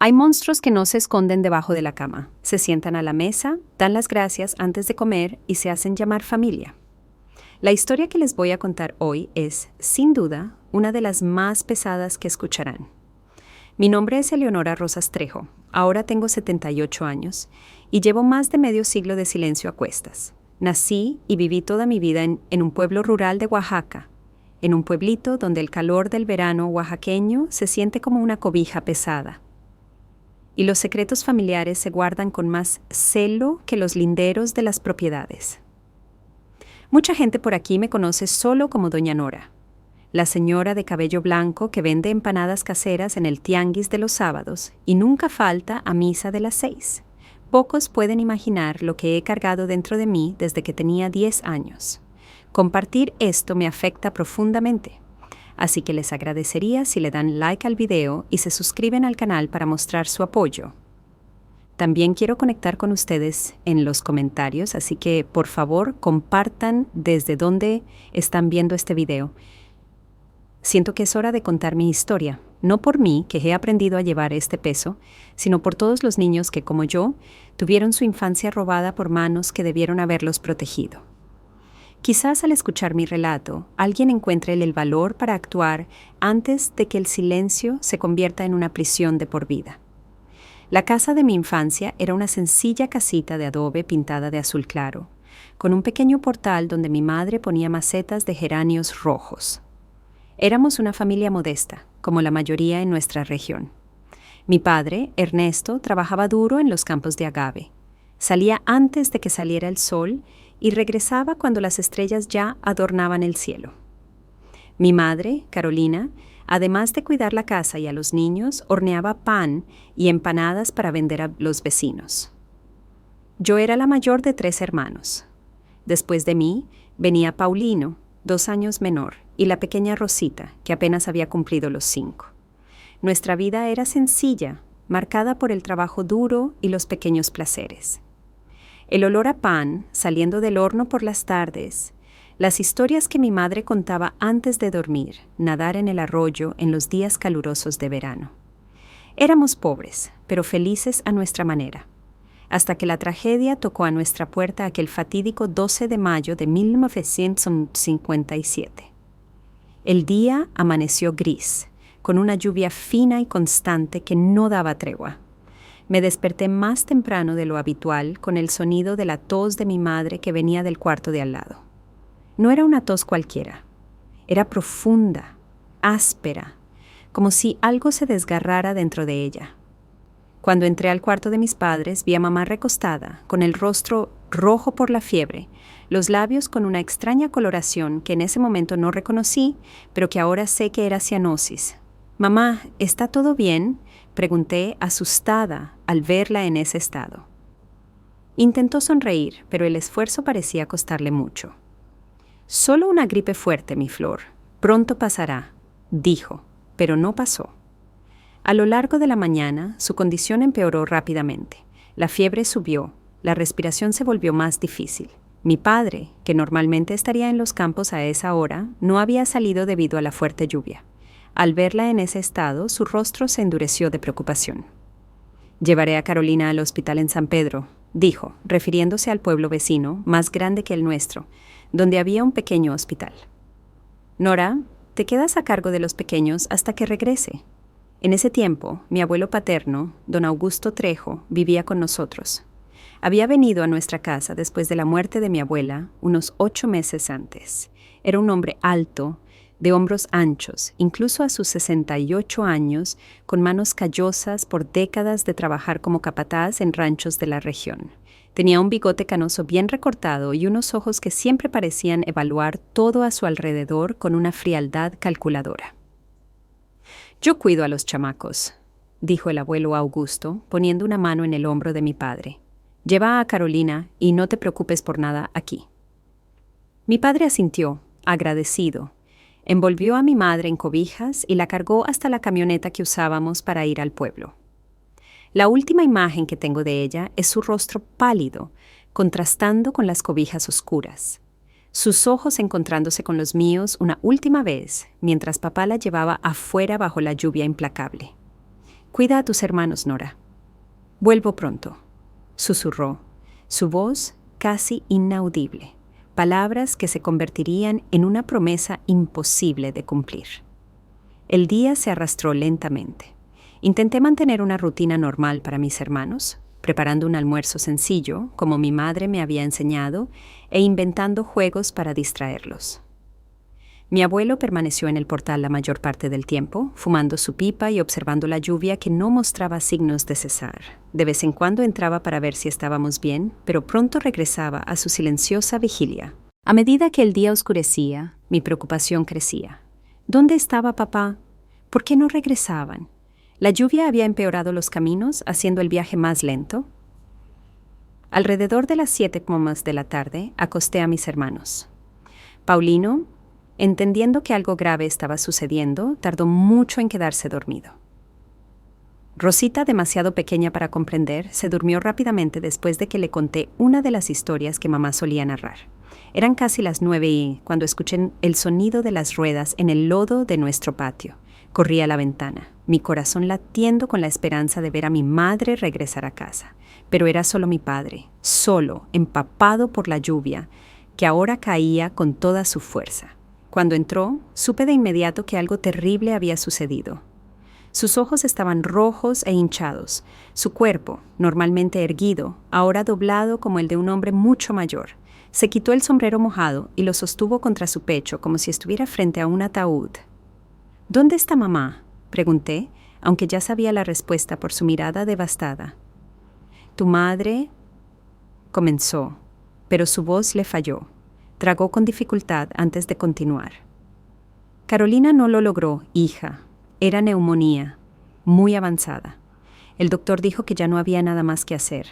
Hay monstruos que no se esconden debajo de la cama. Se sientan a la mesa, dan las gracias antes de comer y se hacen llamar familia. La historia que les voy a contar hoy es, sin duda, una de las más pesadas que escucharán. Mi nombre es Eleonora Rosas Trejo. Ahora tengo 78 años y llevo más de medio siglo de silencio a cuestas. Nací y viví toda mi vida en un pueblo rural de Oaxaca, en un pueblito donde el calor del verano oaxaqueño se siente como una cobija pesada. Y los secretos familiares se guardan con más celo que los linderos de las propiedades. Mucha gente por aquí me conoce solo como Doña Nora, la señora de cabello blanco que vende empanadas caseras en el tianguis de los sábados y nunca falta a misa de las 6. Pocos pueden imaginar lo que he cargado dentro de mí desde que tenía 10 años. Compartir esto me afecta profundamente. Así que les agradecería si le dan like al video y se suscriben al canal para mostrar su apoyo. También quiero conectar con ustedes en los comentarios, así que por favor compartan desde dónde están viendo este video. Siento que es hora de contar mi historia, no por mí, que he aprendido a llevar este peso, sino por todos los niños que, como yo, tuvieron su infancia robada por manos que debieron haberlos protegido. Quizás al escuchar mi relato, alguien encuentre el valor para actuar antes de que el silencio se convierta en una prisión de por vida. La casa de mi infancia era una sencilla casita de adobe pintada de azul claro, con un pequeño portal donde mi madre ponía macetas de geranios rojos. Éramos una familia modesta, como la mayoría en nuestra región. Mi padre, Ernesto, trabajaba duro en los campos de agave. Salía antes de que saliera el sol y regresaba cuando las estrellas ya adornaban el cielo. Mi madre, Carolina, además de cuidar la casa y a los niños, horneaba pan y empanadas para vender a los vecinos. Yo era la mayor de 3 hermanos. Después de mí venía Paulino, 2 años menor, y la pequeña Rosita, que apenas había cumplido los 5. Nuestra vida era sencilla, marcada por el trabajo duro y los pequeños placeres. El olor a pan saliendo del horno por las tardes, las historias que mi madre contaba antes de dormir, nadar en el arroyo en los días calurosos de verano. Éramos pobres, pero felices a nuestra manera, hasta que la tragedia tocó a nuestra puerta aquel fatídico 12 de mayo de 1957. El día amaneció gris, con una lluvia fina y constante que no daba tregua. Me desperté más temprano de lo habitual con el sonido de la tos de mi madre que venía del cuarto de al lado. No era una tos cualquiera. Era profunda, áspera, como si algo se desgarrara dentro de ella. Cuando entré al cuarto de mis padres, vi a mamá recostada, con el rostro rojo por la fiebre, los labios con una extraña coloración que en ese momento no reconocí, pero que ahora sé que era cianosis. «Mamá, ¿está todo bien?», pregunté, asustada al verla en ese estado. Intentó sonreír, pero el esfuerzo parecía costarle mucho. «Solo una gripe fuerte, mi flor. Pronto pasará», dijo, pero no pasó. A lo largo de la mañana, su condición empeoró rápidamente. La fiebre subió, la respiración se volvió más difícil. Mi padre, que normalmente estaría en los campos a esa hora, no había salido debido a la fuerte lluvia. Al verla en ese estado, su rostro se endureció de preocupación. «Llevaré a Carolina al hospital en San Pedro», dijo, refiriéndose al pueblo vecino, más grande que el nuestro, donde había un pequeño hospital. «Nora, te quedas a cargo de los pequeños hasta que regrese». En ese tiempo, mi abuelo paterno, don Augusto Trejo, vivía con nosotros. Había venido a nuestra casa después de la muerte de mi abuela, unos 8 meses antes. Era un hombre alto, de hombros anchos, incluso a sus 68 años, con manos callosas por décadas de trabajar como capataz en ranchos de la región. Tenía un bigote canoso bien recortado y unos ojos que siempre parecían evaluar todo a su alrededor con una frialdad calculadora. «Yo cuido a los chamacos», dijo el abuelo Augusto, poniendo una mano en el hombro de mi padre. «Lleva a Carolina y no te preocupes por nada aquí». Mi padre asintió, agradecido. Envolvió a mi madre en cobijas y la cargó hasta la camioneta que usábamos para ir al pueblo. La última imagen que tengo de ella es su rostro pálido, contrastando con las cobijas oscuras. Sus ojos encontrándose con los míos una última vez, mientras papá la llevaba afuera bajo la lluvia implacable. Cuida a tus hermanos, Nora. Vuelvo pronto, susurró, su voz casi inaudible, palabras que se convertirían en una promesa imposible de cumplir. El día se arrastró lentamente. Intenté mantener una rutina normal para mis hermanos, preparando un almuerzo sencillo, como mi madre me había enseñado, e inventando juegos para distraerlos. Mi abuelo permaneció en el portal la mayor parte del tiempo, fumando su pipa y observando la lluvia que no mostraba signos de cesar. De vez en cuando entraba para ver si estábamos bien, pero pronto regresaba a su silenciosa vigilia. A medida que el día oscurecía, mi preocupación crecía. ¿Dónde estaba papá? ¿Por qué no regresaban? ¿La lluvia había empeorado los caminos, haciendo el viaje más lento? Alrededor de las 7:00 de la tarde, acosté a mis hermanos. Paulino, entendiendo que algo grave estaba sucediendo, tardó mucho en quedarse dormido. Rosita, demasiado pequeña para comprender, se durmió rápidamente después de que le conté una de las historias que mamá solía narrar. Eran casi las 9 cuando escuché el sonido de las ruedas en el lodo de nuestro patio. Corrí a la ventana, mi corazón latiendo con la esperanza de ver a mi madre regresar a casa. Pero era solo mi padre, solo, empapado por la lluvia, que ahora caía con toda su fuerza. Cuando entró, supe de inmediato que algo terrible había sucedido. Sus ojos estaban rojos e hinchados, su cuerpo, normalmente erguido, ahora doblado como el de un hombre mucho mayor. Se quitó el sombrero mojado y lo sostuvo contra su pecho como si estuviera frente a un ataúd. ¿Dónde está mamá?, pregunté, aunque ya sabía la respuesta por su mirada devastada. Tu madre, comenzó, pero su voz le falló. Tragó con dificultad antes de continuar. Carolina no lo logró, hija. Era neumonía, muy avanzada. El doctor dijo que ya no había nada más que hacer.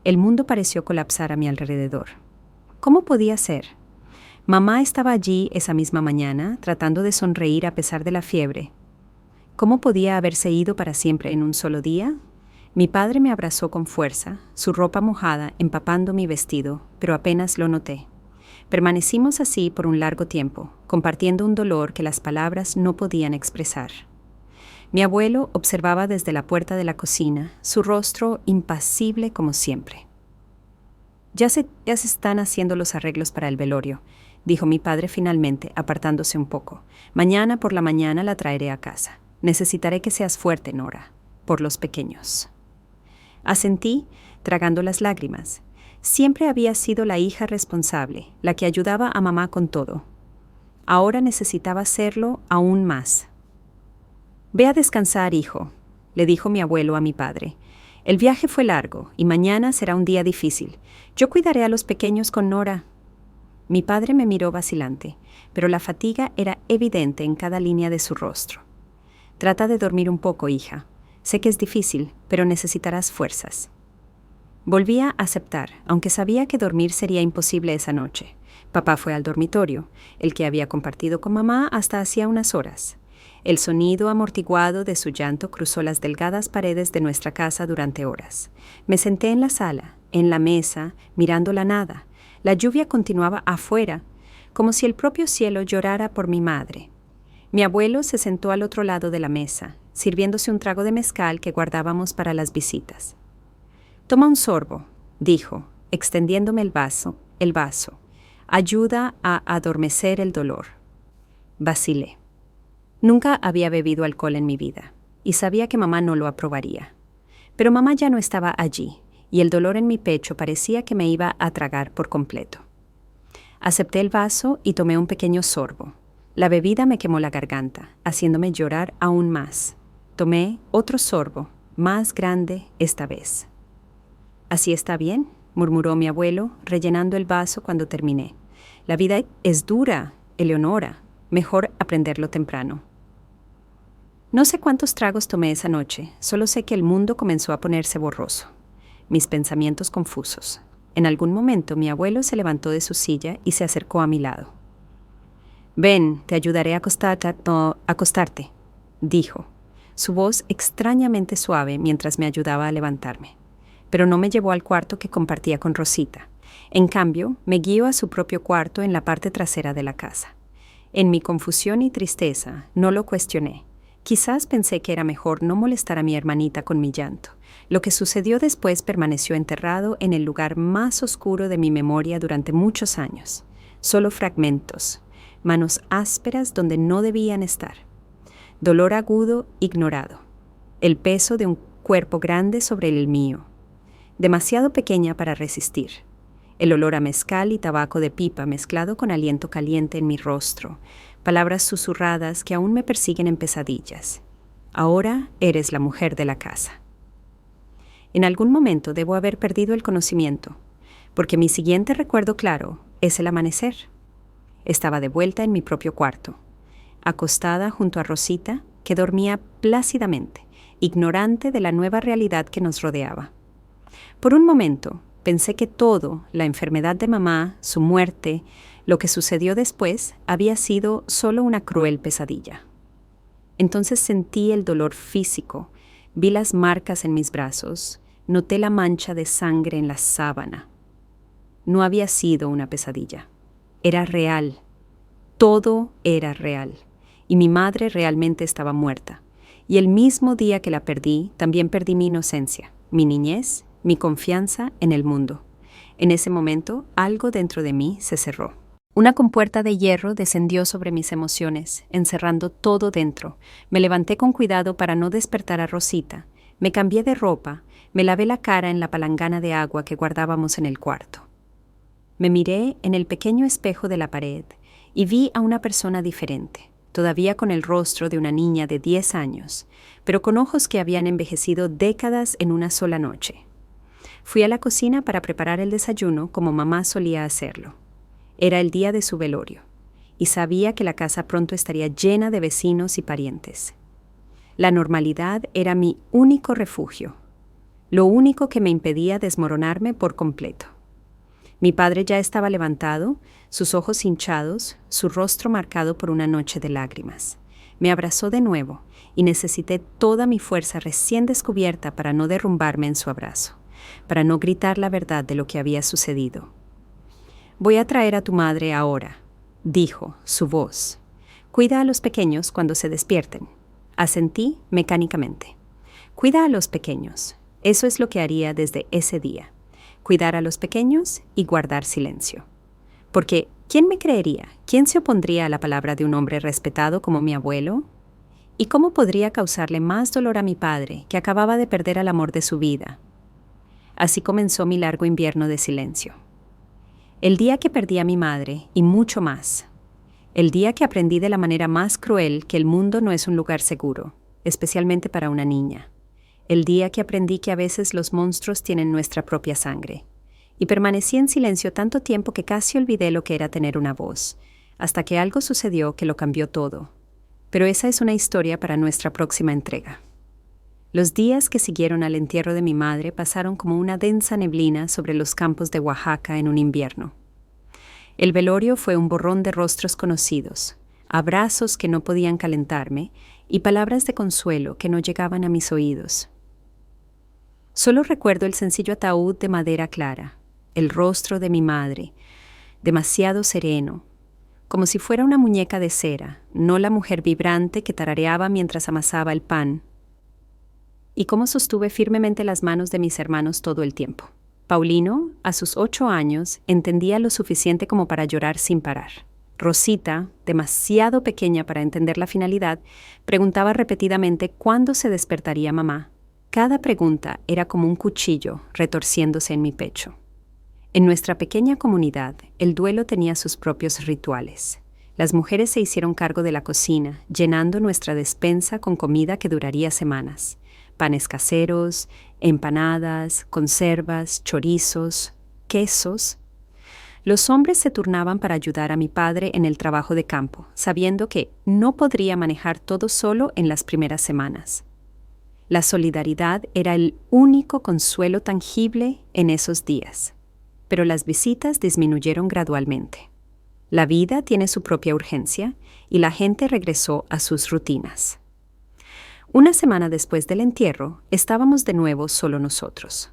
El mundo pareció colapsar a mi alrededor. ¿Cómo podía ser? Mamá estaba allí esa misma mañana, tratando de sonreír a pesar de la fiebre. ¿Cómo podía haberse ido para siempre en un solo día? Mi padre me abrazó con fuerza, su ropa mojada empapando mi vestido, pero apenas lo noté. Permanecimos así por un largo tiempo, compartiendo un dolor que las palabras no podían expresar. Mi abuelo observaba desde la puerta de la cocina, su rostro impasible como siempre. Ya se están haciendo los arreglos para el velorio, dijo mi padre finalmente, apartándose un poco. Mañana por la mañana la traeré a casa. Necesitaré que seas fuerte, Nora, por los pequeños. Asentí, tragando las lágrimas. Siempre había sido la hija responsable, la que ayudaba a mamá con todo. Ahora necesitaba serlo aún más. Ve a descansar, hijo, le dijo mi abuelo a mi padre. El viaje fue largo y mañana será un día difícil. Yo cuidaré a los pequeños con Nora. Mi padre me miró vacilante, pero la fatiga era evidente en cada línea de su rostro. Trata de dormir un poco, hija. Sé que es difícil, pero necesitarás fuerzas. Volví a aceptar, aunque sabía que dormir sería imposible esa noche. Papá fue al dormitorio, el que había compartido con mamá hasta hacía unas horas. El sonido amortiguado de su llanto cruzó las delgadas paredes de nuestra casa durante horas. Me senté en la sala, en la mesa, mirando la nada. La lluvia continuaba afuera, como si el propio cielo llorara por mi madre. Mi abuelo se sentó al otro lado de la mesa, sirviéndose un trago de mezcal que guardábamos para las visitas. Toma un sorbo, dijo, extendiéndome el vaso. Ayuda a adormecer el dolor. Vacilé. Nunca había bebido alcohol en mi vida, y sabía que mamá no lo aprobaría. Pero mamá ya no estaba allí, y el dolor en mi pecho parecía que me iba a tragar por completo. Acepté el vaso y tomé un pequeño sorbo. La bebida me quemó la garganta, haciéndome llorar aún más. Tomé otro sorbo, más grande esta vez. «¿Así está bien?», murmuró mi abuelo, rellenando el vaso cuando terminé. «La vida es dura, Eleonora. Mejor aprenderlo temprano». No sé cuántos tragos tomé esa noche, solo sé que el mundo comenzó a ponerse borroso. Mis pensamientos confusos. En algún momento mi abuelo se levantó de su silla y se acercó a mi lado. «Ven, te ayudaré a acostarte», dijo, su voz extrañamente suave mientras me ayudaba a levantarme. Pero no me llevó al cuarto que compartía con Rosita. En cambio, me guió a su propio cuarto en la parte trasera de la casa. En mi confusión y tristeza, no lo cuestioné. Quizás pensé que era mejor no molestar a mi hermanita con mi llanto. Lo que sucedió después permaneció enterrado en el lugar más oscuro de mi memoria durante muchos años. Solo fragmentos, manos ásperas donde no debían estar. Dolor agudo ignorado. El peso de un cuerpo grande sobre el mío. Demasiado pequeña para resistir. El olor a mezcal y tabaco de pipa mezclado con aliento caliente en mi rostro. Palabras susurradas que aún me persiguen en pesadillas. Ahora eres la mujer de la casa. En algún momento debo haber perdido el conocimiento, porque mi siguiente recuerdo claro es el amanecer. Estaba de vuelta en mi propio cuarto, acostada junto a Rosita, que dormía plácidamente, ignorante de la nueva realidad que nos rodeaba. Por un momento, pensé que todo, la enfermedad de mamá, su muerte, lo que sucedió después, había sido solo una cruel pesadilla. Entonces sentí el dolor físico, vi las marcas en mis brazos, noté la mancha de sangre en la sábana. No había sido una pesadilla. Era real. Todo era real. Y mi madre realmente estaba muerta. Y el mismo día que la perdí, también perdí mi inocencia, mi niñez, mi confianza en el mundo. En ese momento, algo dentro de mí se cerró. Una compuerta de hierro descendió sobre mis emociones, encerrando todo dentro. Me levanté con cuidado para no despertar a Rosita. Me cambié de ropa, me lavé la cara en la palangana de agua que guardábamos en el cuarto. Me miré en el pequeño espejo de la pared y vi a una persona diferente, todavía con el rostro de una niña de 10 años, pero con ojos que habían envejecido décadas en una sola noche. Fui a la cocina para preparar el desayuno como mamá solía hacerlo. Era el día de su velorio, y sabía que la casa pronto estaría llena de vecinos y parientes. La normalidad era mi único refugio, lo único que me impedía desmoronarme por completo. Mi padre ya estaba levantado, sus ojos hinchados, su rostro marcado por una noche de lágrimas. Me abrazó de nuevo, y necesité toda mi fuerza recién descubierta para no derrumbarme en su abrazo, para no gritar la verdad de lo que había sucedido. «Voy a traer a tu madre ahora», dijo, su voz. «Cuida a los pequeños cuando se despierten». Asentí mecánicamente. Cuida a los pequeños. Eso es lo que haría desde ese día. Cuidar a los pequeños y guardar silencio. Porque, ¿quién me creería? ¿Quién se opondría a la palabra de un hombre respetado como mi abuelo? ¿Y cómo podría causarle más dolor a mi padre, que acababa de perder al amor de su vida? Así comenzó mi largo invierno de silencio. El día que perdí a mi madre, y mucho más. El día que aprendí de la manera más cruel que el mundo no es un lugar seguro, especialmente para una niña. El día que aprendí que a veces los monstruos tienen nuestra propia sangre. Y permanecí en silencio tanto tiempo que casi olvidé lo que era tener una voz, hasta que algo sucedió que lo cambió todo. Pero esa es una historia para nuestra próxima entrega. Los días que siguieron al entierro de mi madre pasaron como una densa neblina sobre los campos de Oaxaca en un invierno. El velorio fue un borrón de rostros conocidos, abrazos que no podían calentarme y palabras de consuelo que no llegaban a mis oídos. Solo recuerdo el sencillo ataúd de madera clara, el rostro de mi madre, demasiado sereno, como si fuera una muñeca de cera, no la mujer vibrante que tarareaba mientras amasaba el pan, y cómo sostuve firmemente las manos de mis hermanos todo el tiempo. Paulino, a sus 8 años, entendía lo suficiente como para llorar sin parar. Rosita, demasiado pequeña para entender la finalidad, preguntaba repetidamente cuándo se despertaría mamá. Cada pregunta era como un cuchillo retorciéndose en mi pecho. En nuestra pequeña comunidad, el duelo tenía sus propios rituales. Las mujeres se hicieron cargo de la cocina, llenando nuestra despensa con comida que duraría semanas. Panes caseros, empanadas, conservas, chorizos, quesos. Los hombres se turnaban para ayudar a mi padre en el trabajo de campo, sabiendo que no podría manejar todo solo en las primeras semanas. La solidaridad era el único consuelo tangible en esos días, pero las visitas disminuyeron gradualmente. La vida tiene su propia urgencia y la gente regresó a sus rutinas. Una semana después del entierro, estábamos de nuevo solo nosotros.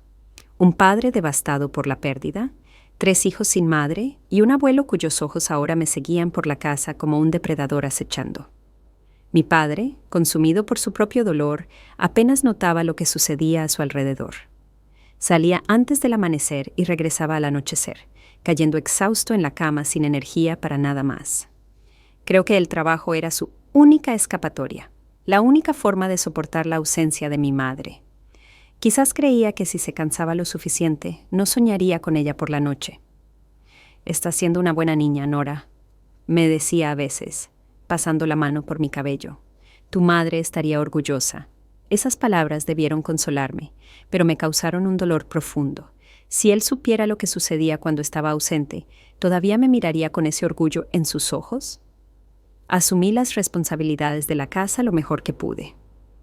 Un padre devastado por la pérdida, 3 hijos sin madre y un abuelo cuyos ojos ahora me seguían por la casa como un depredador acechando. Mi padre, consumido por su propio dolor, apenas notaba lo que sucedía a su alrededor. Salía antes del amanecer y regresaba al anochecer, cayendo exhausto en la cama sin energía para nada más. Creo que el trabajo era su única escapatoria, la única forma de soportar la ausencia de mi madre. Quizás creía que si se cansaba lo suficiente, no soñaría con ella por la noche. «Estás siendo una buena niña, Nora», me decía a veces, pasando la mano por mi cabello. «Tu madre estaría orgullosa». Esas palabras debieron consolarme, pero me causaron un dolor profundo. Si él supiera lo que sucedía cuando estaba ausente, ¿todavía me miraría con ese orgullo en sus ojos? Asumí las responsabilidades de la casa lo mejor que pude.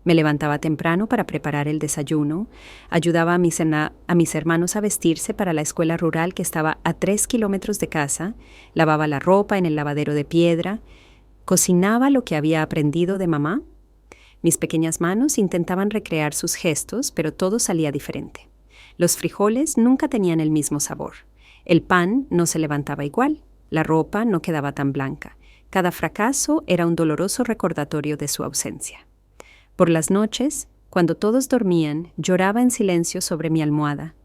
Me levantaba temprano para preparar el desayuno, ayudaba a mis hermanos a vestirse para la escuela rural que estaba a 3 kilómetros de casa, lavaba la ropa en el lavadero de piedra, cocinaba lo que había aprendido de mamá. Mis pequeñas manos intentaban recrear sus gestos, pero todo salía diferente. Los frijoles nunca tenían el mismo sabor. El pan no se levantaba igual, la ropa no quedaba tan blanca. Cada fracaso era un doloroso recordatorio de su ausencia. Por las noches, cuando todos dormían, lloraba en silencio sobre mi almohada,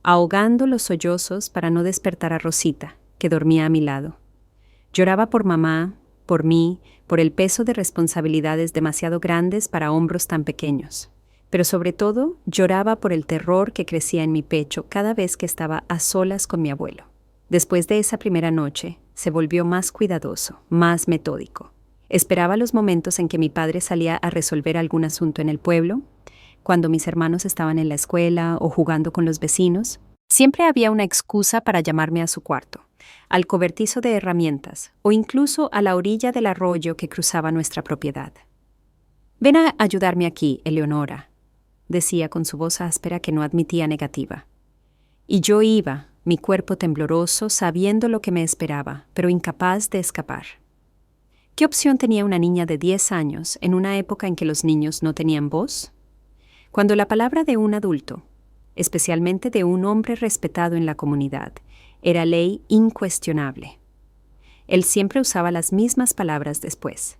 ahogando los sollozos para no despertar a Rosita, que dormía a mi lado. Lloraba por mamá, por mí, por el peso de responsabilidades demasiado grandes para hombros tan pequeños. Pero sobre todo, lloraba por el terror que crecía en mi pecho cada vez que estaba a solas con mi abuelo. Después de esa primera noche, se volvió más cuidadoso, más metódico. Esperaba los momentos en que mi padre salía a resolver algún asunto en el pueblo, cuando mis hermanos estaban en la escuela o jugando con los vecinos. Siempre había una excusa para llamarme a su cuarto, al cobertizo de herramientas o incluso a la orilla del arroyo que cruzaba nuestra propiedad. «Ven a ayudarme aquí, Eleonora», decía con su voz áspera que no admitía negativa. Y yo iba, mi cuerpo tembloroso, sabiendo lo que me esperaba, pero incapaz de escapar. ¿Qué opción tenía una niña de 10 años en una época en que los niños no tenían voz? Cuando la palabra de un adulto, especialmente de un hombre respetado en la comunidad, era ley incuestionable. Él siempre usaba las mismas palabras después.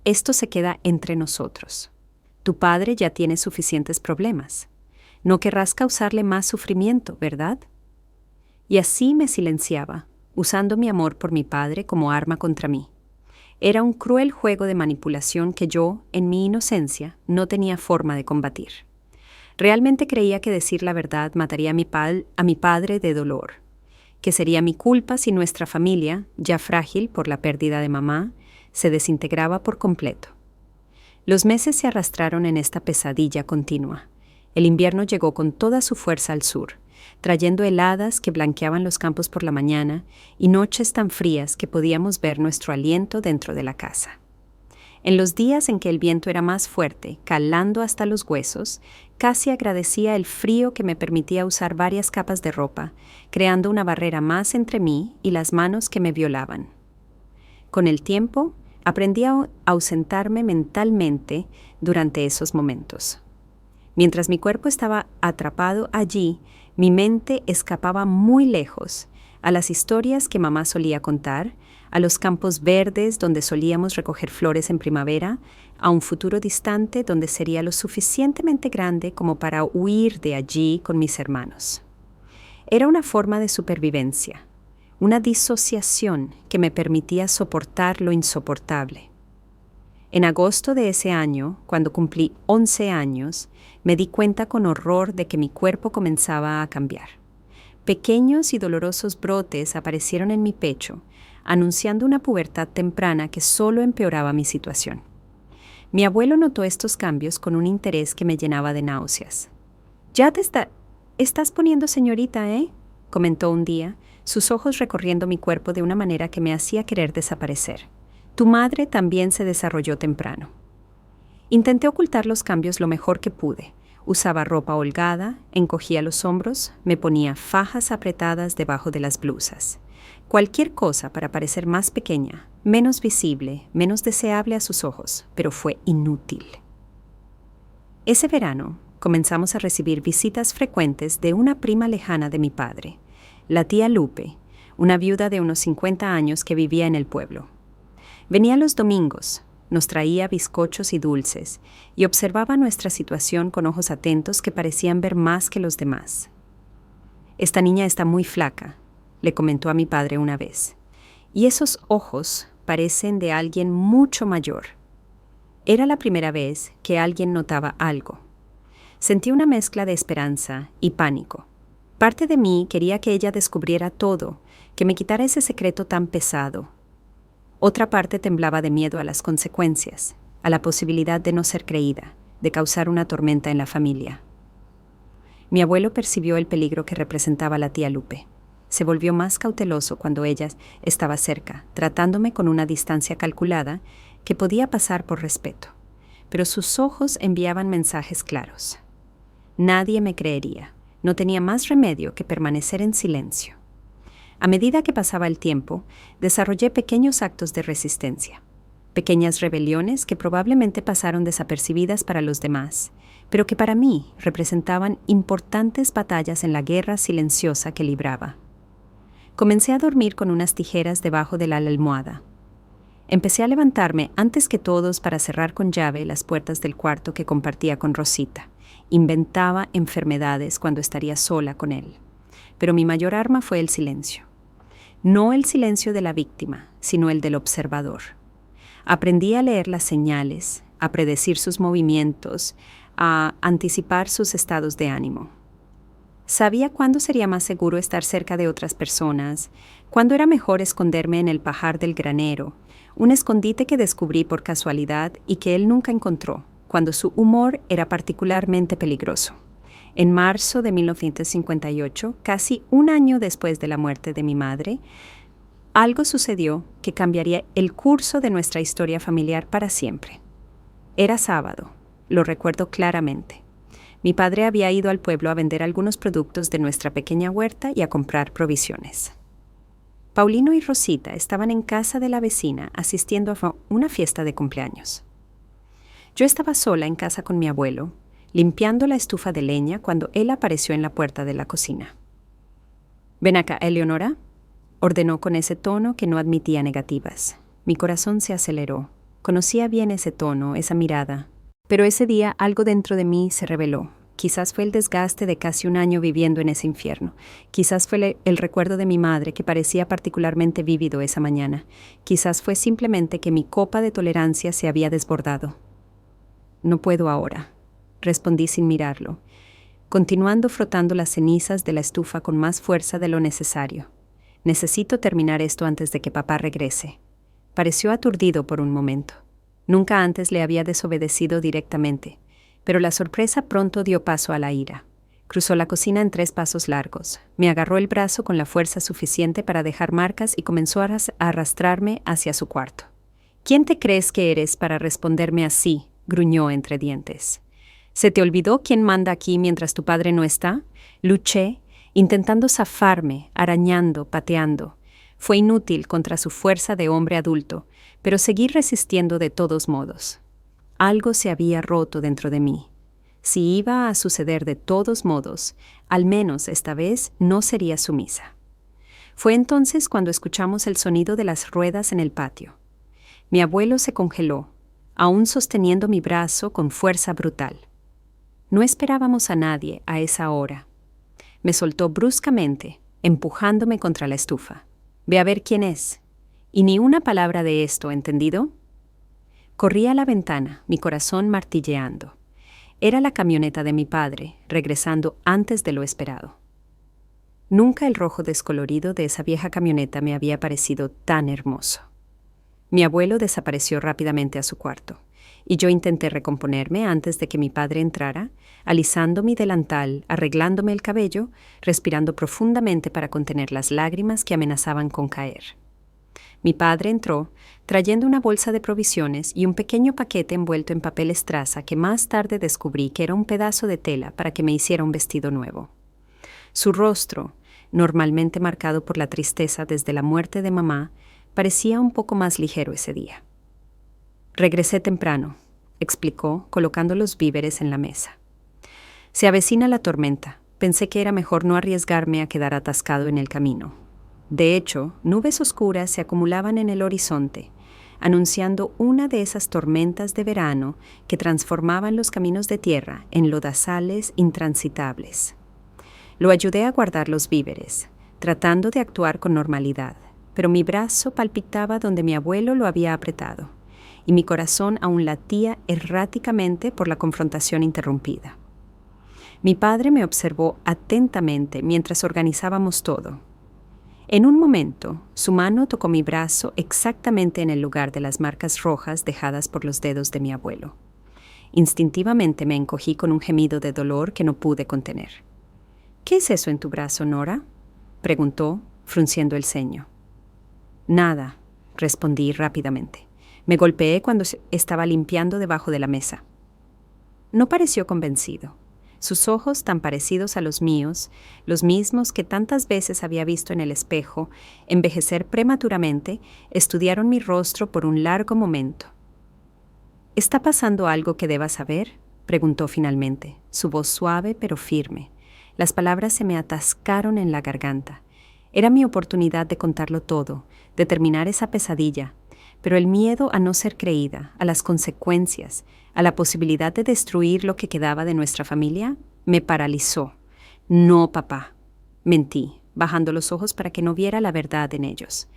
«Esto se queda entre nosotros. Tu padre ya tiene suficientes problemas. No querrás causarle más sufrimiento, ¿verdad?» Y así me silenciaba, usando mi amor por mi padre como arma contra mí. Era un cruel juego de manipulación que yo, en mi inocencia, no tenía forma de combatir. Realmente creía que decir la verdad mataría a mi padre de dolor, que sería mi culpa si nuestra familia, ya frágil por la pérdida de mamá, se desintegraba por completo. Los meses se arrastraron en esta pesadilla continua. El invierno llegó con toda su fuerza al sur, trayendo heladas que blanqueaban los campos por la mañana y noches tan frías que podíamos ver nuestro aliento dentro de la casa. En los días en que el viento era más fuerte, calando hasta los huesos, casi agradecía el frío que me permitía usar varias capas de ropa, creando una barrera más entre mí y las manos que me violaban. Con el tiempo, aprendí a ausentarme mentalmente durante esos momentos. Mientras mi cuerpo estaba atrapado allí, mi mente escapaba muy lejos, a las historias que mamá solía contar, a los campos verdes donde solíamos recoger flores en primavera, a un futuro distante donde sería lo suficientemente grande como para huir de allí con mis hermanos. Era una forma de supervivencia, una disociación que me permitía soportar lo insoportable. En agosto de ese año, cuando cumplí 11 años, me di cuenta con horror de que mi cuerpo comenzaba a cambiar. Pequeños y dolorosos brotes aparecieron en mi pecho, anunciando una pubertad temprana que solo empeoraba mi situación. Mi abuelo notó estos cambios con un interés que me llenaba de náuseas. «Ya estás poniendo señorita, ¿eh?», comentó un día, sus ojos recorriendo mi cuerpo de una manera que me hacía querer desaparecer. «Tu madre también se desarrolló temprano». Intenté ocultar los cambios lo mejor que pude. Usaba ropa holgada, encogía los hombros, me ponía fajas apretadas debajo de las blusas. Cualquier cosa para parecer más pequeña, menos visible, menos deseable a sus ojos, pero fue inútil. Ese verano comenzamos a recibir visitas frecuentes de una prima lejana de mi padre, la tía Lupe, una viuda de unos 50 años que vivía en el pueblo. Venía los domingos, nos traía bizcochos y dulces, y observaba nuestra situación con ojos atentos que parecían ver más que los demás. «Esta niña está muy flaca», le comentó a mi padre una vez, «y esos ojos parecen de alguien mucho mayor». Era la primera vez que alguien notaba algo. Sentí una mezcla de esperanza y pánico. Parte de mí quería que ella descubriera todo, que me quitara ese secreto tan pesado. Otra parte temblaba de miedo a las consecuencias, a la posibilidad de no ser creída, de causar una tormenta en la familia. Mi abuelo percibió el peligro que representaba la tía Lupe. Se volvió más cauteloso cuando ella estaba cerca, tratándome con una distancia calculada que podía pasar por respeto, pero sus ojos enviaban mensajes claros. Nadie me creería. No tenía más remedio que permanecer en silencio. A medida que pasaba el tiempo, desarrollé pequeños actos de resistencia, pequeñas rebeliones que probablemente pasaron desapercibidas para los demás, pero que para mí representaban importantes batallas en la guerra silenciosa que libraba. Comencé a dormir con unas tijeras debajo de la almohada. Empecé a levantarme antes que todos para cerrar con llave las puertas del cuarto que compartía con Rosita. Inventaba enfermedades cuando estaría sola con él. Pero mi mayor arma fue el silencio. No el silencio de la víctima, sino el del observador. Aprendí a leer las señales, a predecir sus movimientos, a anticipar sus estados de ánimo. Sabía cuándo sería más seguro estar cerca de otras personas, cuándo era mejor esconderme en el pajar del granero, un escondite que descubrí por casualidad y que él nunca encontró, cuando su humor era particularmente peligroso. En marzo de 1958, casi un año después de la muerte de mi madre, algo sucedió que cambiaría el curso de nuestra historia familiar para siempre. Era sábado, lo recuerdo claramente. Mi padre había ido al pueblo a vender algunos productos de nuestra pequeña huerta y a comprar provisiones. Paulino y Rosita estaban en casa de la vecina asistiendo a una fiesta de cumpleaños. Yo estaba sola en casa con mi abuelo, limpiando la estufa de leña cuando él apareció en la puerta de la cocina. «Ven acá, Eleonora», ordenó con ese tono que no admitía negativas. Mi corazón se aceleró. Conocía bien ese tono, esa mirada. Pero ese día algo dentro de mí se rebeló. Quizás fue el desgaste de casi un año viviendo en ese infierno. Quizás fue el recuerdo de mi madre que parecía particularmente vívido esa mañana. Quizás fue simplemente que mi copa de tolerancia se había desbordado. «No puedo ahora», respondí sin mirarlo, continuando frotando las cenizas de la estufa con más fuerza de lo necesario. «Necesito terminar esto antes de que papá regrese». Pareció aturdido por un momento. Nunca antes le había desobedecido directamente, pero la sorpresa pronto dio paso a la ira. Cruzó la cocina en 3 pasos largos. Me agarró el brazo con la fuerza suficiente para dejar marcas y comenzó a arrastrarme hacia su cuarto. «¿Quién te crees que eres para responderme así?», gruñó entre dientes. «¿Se te olvidó quién manda aquí mientras tu padre no está?». Luché, intentando zafarme, arañando, pateando. Fue inútil contra su fuerza de hombre adulto, pero seguí resistiendo de todos modos. Algo se había roto dentro de mí. Si iba a suceder de todos modos, al menos esta vez no sería sumisa. Fue entonces cuando escuchamos el sonido de las ruedas en el patio. Mi abuelo se congeló, aún sosteniendo mi brazo con fuerza brutal. No esperábamos a nadie a esa hora. Me soltó bruscamente, empujándome contra la estufa. «Ve a ver quién es. Y ni una palabra de esto, ¿entendido?». Corrí a la ventana, mi corazón martilleando. Era la camioneta de mi padre, regresando antes de lo esperado. Nunca el rojo descolorido de esa vieja camioneta me había parecido tan hermoso. Mi abuelo desapareció rápidamente a su cuarto, y yo intenté recomponerme antes de que mi padre entrara, alisando mi delantal, arreglándome el cabello, respirando profundamente para contener las lágrimas que amenazaban con caer. Mi padre entró, trayendo una bolsa de provisiones y un pequeño paquete envuelto en papel estraza que más tarde descubrí que era un pedazo de tela para que me hiciera un vestido nuevo. Su rostro, normalmente marcado por la tristeza desde la muerte de mamá, parecía un poco más ligero ese día. «Regresé temprano», explicó, colocando los víveres en la mesa. «Se avecina la tormenta. Pensé que era mejor no arriesgarme a quedar atascado en el camino. De hecho, nubes oscuras se acumulaban en el horizonte, anunciando una de esas tormentas de verano que transformaban los caminos de tierra en lodazales intransitables. Lo ayudé a guardar los víveres, tratando de actuar con normalidad, pero mi brazo palpitaba donde mi abuelo lo había apretado, y mi corazón aún latía erráticamente por la confrontación interrumpida. Mi padre me observó atentamente mientras organizábamos todo. En un momento, su mano tocó mi brazo exactamente en el lugar de las marcas rojas dejadas por los dedos de mi abuelo. Instintivamente me encogí con un gemido de dolor que no pude contener. «¿Qué es eso en tu brazo, Nora?», preguntó, frunciendo el ceño. «Nada», respondí rápidamente. Me golpeé cuando estaba limpiando debajo de la mesa. No pareció convencido. Sus ojos, tan parecidos a los míos, los mismos que tantas veces había visto en el espejo, envejecer prematuramente, estudiaron mi rostro por un largo momento. «¿Está pasando algo que deba saber?», preguntó finalmente, su voz suave pero firme. Las palabras se me atascaron en la garganta. Era mi oportunidad de contarlo todo, de terminar esa pesadilla, pero el miedo a no ser creída, a las consecuencias, a la posibilidad de destruir lo que quedaba de nuestra familia, me paralizó. «No, papá», mentí, bajando los ojos para que no viera la verdad en ellos.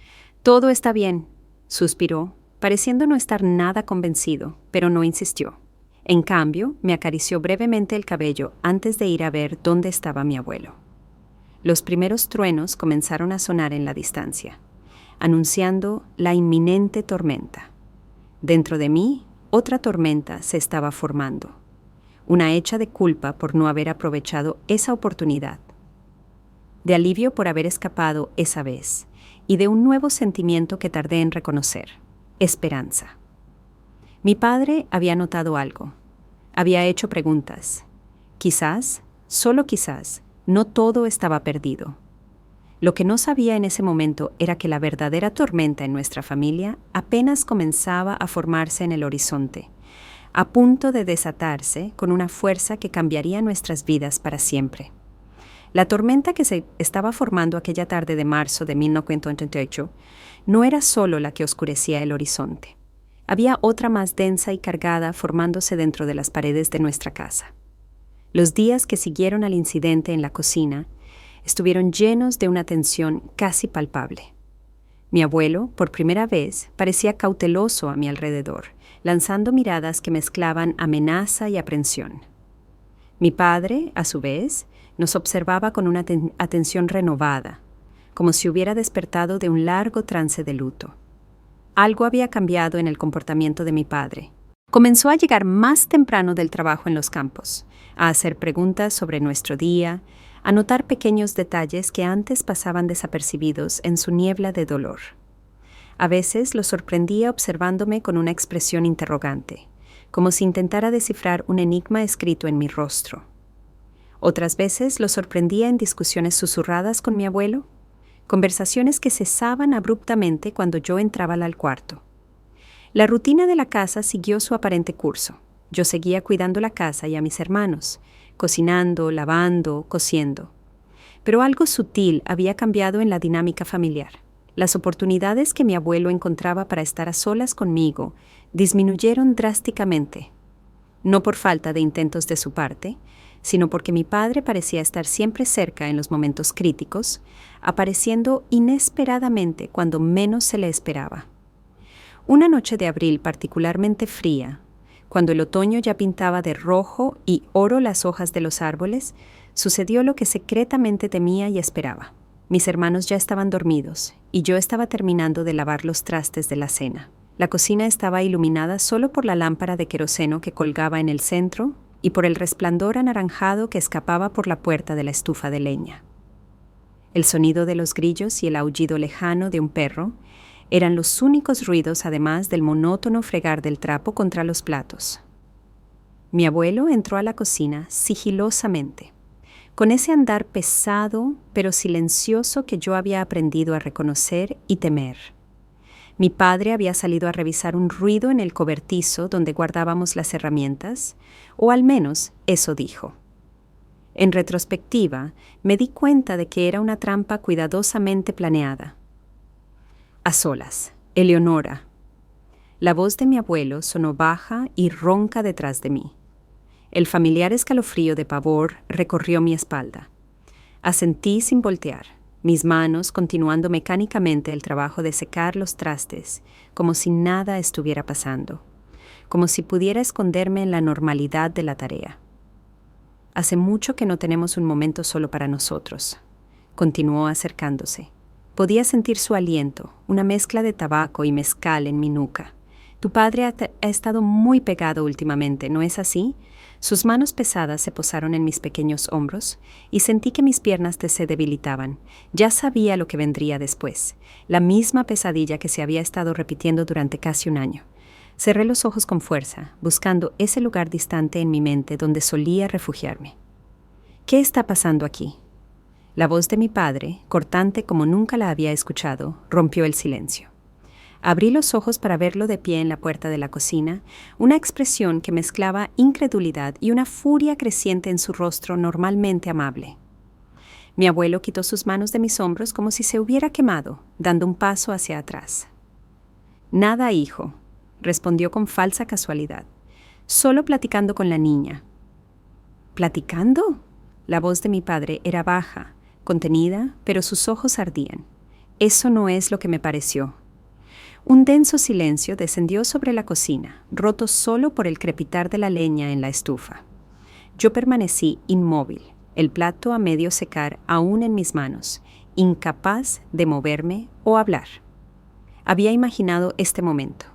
«Todo está bien», suspiró, pareciendo no estar nada convencido, pero no insistió. En cambio, me acarició brevemente el cabello antes de ir a ver dónde estaba mi abuelo. Los primeros truenos comenzaron a sonar en la distancia, anunciando la inminente tormenta. Dentro de mí, otra tormenta se estaba formando, una hecha de culpa por no haber aprovechado esa oportunidad, de alivio por haber escapado esa vez, y de un nuevo sentimiento que tardé en reconocer: esperanza. Mi padre había notado algo. Había hecho preguntas. Quizás, solo quizás, no todo estaba perdido. Lo que no sabía en ese momento era que la verdadera tormenta en nuestra familia apenas comenzaba a formarse en el horizonte, a punto de desatarse con una fuerza que cambiaría nuestras vidas para siempre. La tormenta que se estaba formando aquella tarde de marzo de 1988 no era solo la que oscurecía el horizonte. Había otra más densa y cargada formándose dentro de las paredes de nuestra casa. Los días que siguieron al incidente en la cocina estuvieron llenos de una tensión casi palpable. Mi abuelo, por primera vez, parecía cauteloso a mi alrededor, lanzando miradas que mezclaban amenaza y aprensión. Mi padre, a su vez, nos observaba con una atención renovada, como si hubiera despertado de un largo trance de luto. Algo había cambiado en el comportamiento de mi padre. Comenzó a llegar más temprano del trabajo en los campos, a hacer preguntas sobre nuestro día, a notar pequeños detalles que antes pasaban desapercibidos en su niebla de dolor. A veces lo sorprendía observándome con una expresión interrogante, como si intentara descifrar un enigma escrito en mi rostro. Otras veces lo sorprendía en discusiones susurradas con mi abuelo, conversaciones que cesaban abruptamente cuando yo entraba al cuarto. La rutina de la casa siguió su aparente curso. Yo seguía cuidando la casa y a mis hermanos, cocinando, lavando, cosiendo. Pero algo sutil había cambiado en la dinámica familiar. Las oportunidades que mi abuelo encontraba para estar a solas conmigo disminuyeron drásticamente, no por falta de intentos de su parte, sino porque mi padre parecía estar siempre cerca en los momentos críticos, apareciendo inesperadamente cuando menos se le esperaba. Una noche de abril particularmente fría, cuando el otoño ya pintaba de rojo y oro las hojas de los árboles, sucedió lo que secretamente temía y esperaba. Mis hermanos ya estaban dormidos y yo estaba terminando de lavar los trastes de la cena. La cocina estaba iluminada solo por la lámpara de queroseno que colgaba en el centro y por el resplandor anaranjado que escapaba por la puerta de la estufa de leña. El sonido de los grillos y el aullido lejano de un perro eran los únicos ruidos, además del monótono fregar del trapo contra los platos. Mi abuelo entró a la cocina sigilosamente, con ese andar pesado pero silencioso que yo había aprendido a reconocer y temer. Mi padre había salido a revisar un ruido en el cobertizo donde guardábamos las herramientas, o al menos eso dijo. En retrospectiva, me di cuenta de que era una trampa cuidadosamente planeada. A solas, Eleonora. La voz de mi abuelo sonó baja y ronca detrás de mí. El familiar escalofrío de pavor recorrió mi espalda. Asentí sin voltear, mis manos continuando mecánicamente el trabajo de secar los trastes, como si nada estuviera pasando, como si pudiera esconderme en la normalidad de la tarea. Hace mucho que no tenemos un momento solo para nosotros. Continuó acercándose. Podía sentir su aliento, una mezcla de tabaco y mezcal en mi nuca. Tu padre ha estado muy pegado últimamente, ¿no es así? Sus manos pesadas se posaron en mis pequeños hombros y sentí que mis piernas se debilitaban. Ya sabía lo que vendría después, la misma pesadilla que se había estado repitiendo durante casi un año. Cerré los ojos con fuerza, buscando ese lugar distante en mi mente donde solía refugiarme. ¿Qué está pasando aquí? La voz de mi padre, cortante como nunca la había escuchado, rompió el silencio. Abrí los ojos para verlo de pie en la puerta de la cocina, una expresión que mezclaba incredulidad y una furia creciente en su rostro normalmente amable. Mi abuelo quitó sus manos de mis hombros como si se hubiera quemado, dando un paso hacia atrás. Nada, hijo, respondió con falsa casualidad. Solo platicando con la niña. ¿Platicando? La voz de mi padre era baja, contenida, pero sus ojos ardían. Eso no es lo que me pareció. Un denso silencio descendió sobre la cocina, roto solo por el crepitar de la leña en la estufa. Yo permanecí inmóvil, el plato a medio secar aún en mis manos, incapaz de moverme o hablar. Había imaginado este momento,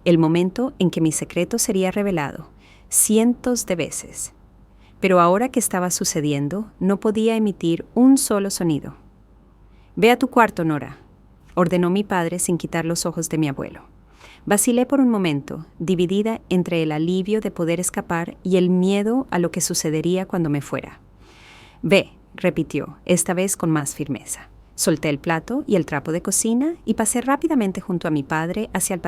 el momento en que mi secreto sería revelado, cientos de veces. Pero ahora que estaba sucediendo, no podía emitir un solo sonido. «Ve a tu cuarto, Nora», ordenó mi padre sin quitar los ojos de mi abuelo. Vacilé por un momento, dividida entre el alivio de poder escapar y el miedo a lo que sucedería cuando me fuera. «Ve», repitió, esta vez con más firmeza. Solté el plato y el trapo de cocina y pasé rápidamente junto a mi padre hacia